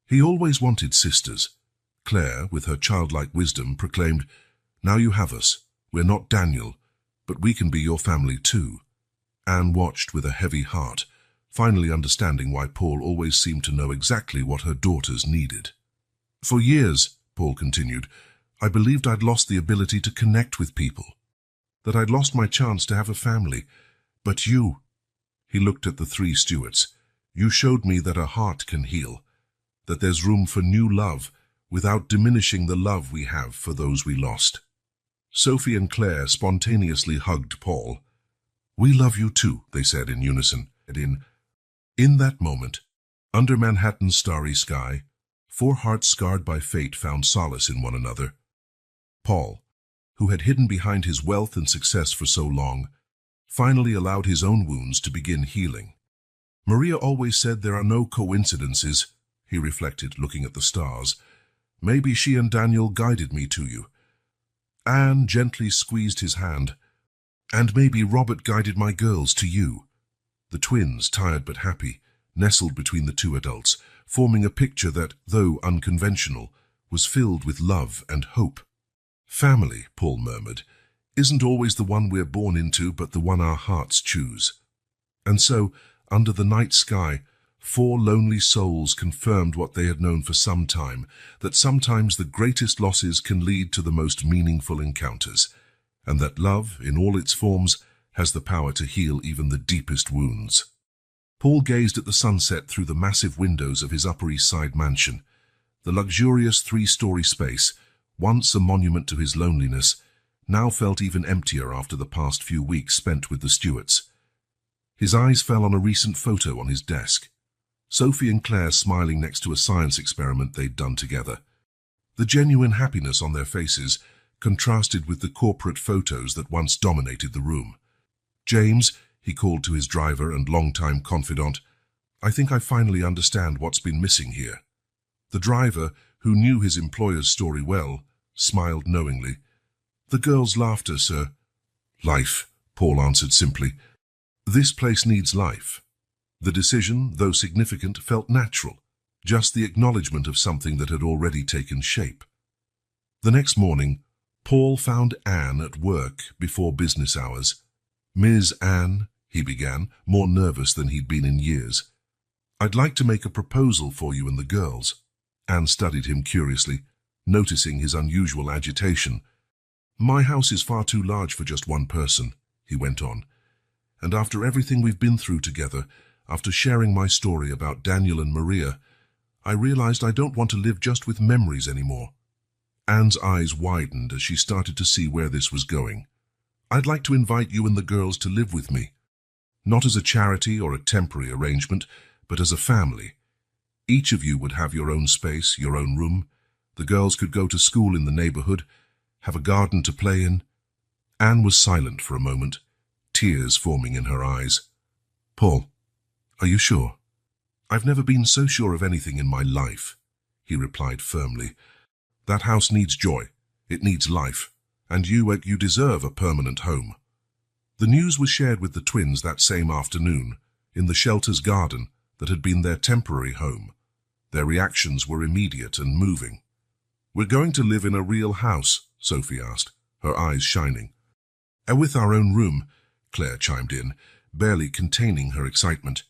Speaker 1: He always wanted sisters. Claire, with her childlike wisdom, proclaimed, Now you have us. We're not Daniel, but we can be your family too. Anne watched with a heavy heart, finally understanding why Paul always seemed to know exactly what her daughters needed. For years, Paul continued, I believed I'd lost the ability to connect with people, that I'd lost my chance to have a family. But you, he looked at the 3 Stewarts, you showed me that a heart can heal, that there's room for new love without diminishing the love we have for those we lost. Sophie and Claire spontaneously hugged Paul. We love you too, they said in unison. In that moment, under Manhattan's starry sky, 4 hearts scarred by fate found solace in one another. Paul, who had hidden behind his wealth and success for so long, finally allowed his own wounds to begin healing. Maria always said there are no coincidences, he reflected, looking at the stars. Maybe she and Daniel guided me to you. Anne gently squeezed his hand. And maybe Robert guided my girls to you. The twins, tired but happy, nestled between the 2 adults, forming a picture that, though unconventional, was filled with love and hope. Family, Paul murmured, isn't always the one we're born into, but the one our hearts choose. And so, under the night sky, 4 lonely souls confirmed what they had known for some time, that sometimes the greatest losses can lead to the most meaningful encounters, and that love, in all its forms, has the power to heal even the deepest wounds. Paul gazed at the sunset through the massive windows of his Upper East Side mansion. The luxurious 3-story space, once a monument to his loneliness, now felt even emptier after the past few weeks spent with the Stewarts. His eyes fell on a recent photo on his desk. Sophie and Claire smiling next to a science experiment they'd done together. The genuine happiness on their faces contrasted with the corporate photos that once dominated the room. James, he called to his driver and longtime confidant, I think I finally understand what's been missing here. The driver, who knew his employer's story well, smiled knowingly. The girls' laughter, sir. Life, Paul answered simply. This place needs life. The decision, though significant, felt natural, just the acknowledgement of something that had already taken shape. The next morning, Paul found Anne at work before business hours. Ms. Anne, he began, more nervous than he'd been in years. I'd like to make a proposal for you and the girls. Anne studied him curiously, noticing his unusual agitation. "My house is far too large for just one person," he went on. "And after everything we've been through together, after sharing my story about Daniel and Maria, I realized I don't want to live just with memories anymore." Anne's eyes widened as she started to see where this was going. "I'd like to invite you and the girls to live with me. Not as a charity or a temporary arrangement, but as a family. Each of you would have your own space, your own room. The girls could go to school in the neighborhood, have a garden to play in." Anne was silent for a moment, tears forming in her eyes. "Paul, are you sure?" "I've never been so sure of anything in my life," he replied firmly. "That house needs joy. It needs life. And you deserve a permanent home." The news was shared with the twins that same afternoon, in the shelter's garden that had been their temporary home. Their reactions were immediate and moving. "We're going to live in a real house?" Sophie asked, her eyes shining. "With our own room," Claire chimed in, barely containing her excitement.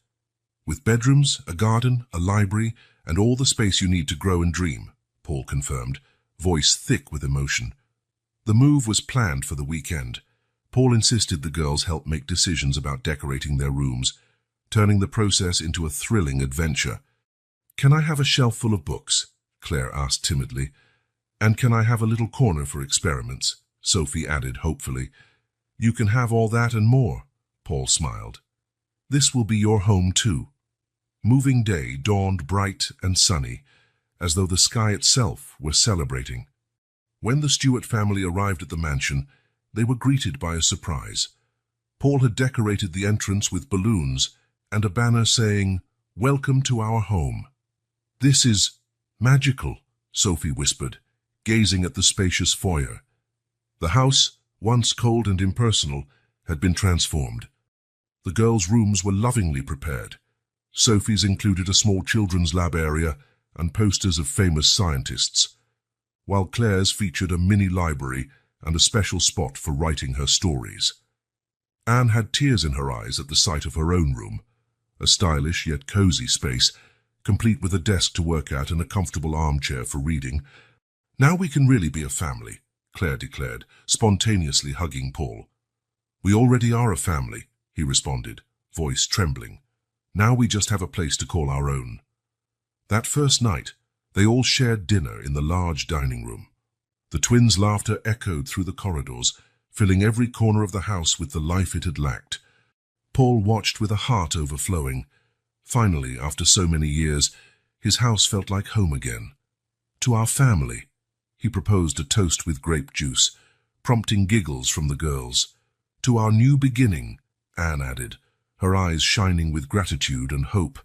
Speaker 1: "With bedrooms, a garden, a library, and all the space you need to grow and dream," Paul confirmed, voice thick with emotion. The move was planned for the weekend. Paul insisted the girls help make decisions about decorating their rooms, turning the process into a thrilling adventure. "Can I have a shelf full of books?" Claire asked timidly. "And can I have a little corner for experiments?" Sophie added hopefully. "You can have all that and more," Paul smiled. "This will be your home too." Moving day dawned bright and sunny, as though the sky itself were celebrating. When the Stewart family arrived at the mansion, they were greeted by a surprise. Paul had decorated the entrance with balloons and a banner saying, "Welcome to our home." "This is magical," Sophie whispered, gazing at the spacious foyer. The house, once cold and impersonal, had been transformed. The girls' rooms were lovingly prepared. Sophie's included a small children's lab area and posters of famous scientists, while Claire's featured a mini library and a special spot for writing her stories. Anne had tears in her eyes at the sight of her own room, a stylish yet cozy space, complete with a desk to work at and a comfortable armchair for reading. "Now we can really be a family," Claire declared, spontaneously hugging Paul. "We already are a family," he responded, voice trembling. "Now we just have a place to call our own." That first night, they all shared dinner in the large dining room. The twins' laughter echoed through the corridors, filling every corner of the house with the life it had lacked. Paul watched with a heart overflowing. Finally, after so many years, his house felt like home again. "To our family," he proposed a toast with grape juice, prompting giggles from the girls. "To our new beginning," Anne added, her eyes shining with gratitude and hope.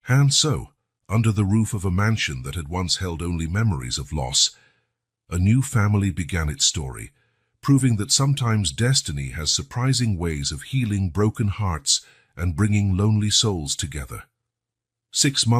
Speaker 1: And so, under the roof of a mansion that had once held only memories of loss, a new family began its story, proving that sometimes destiny has surprising ways of healing broken hearts and bringing lonely souls together. 6 months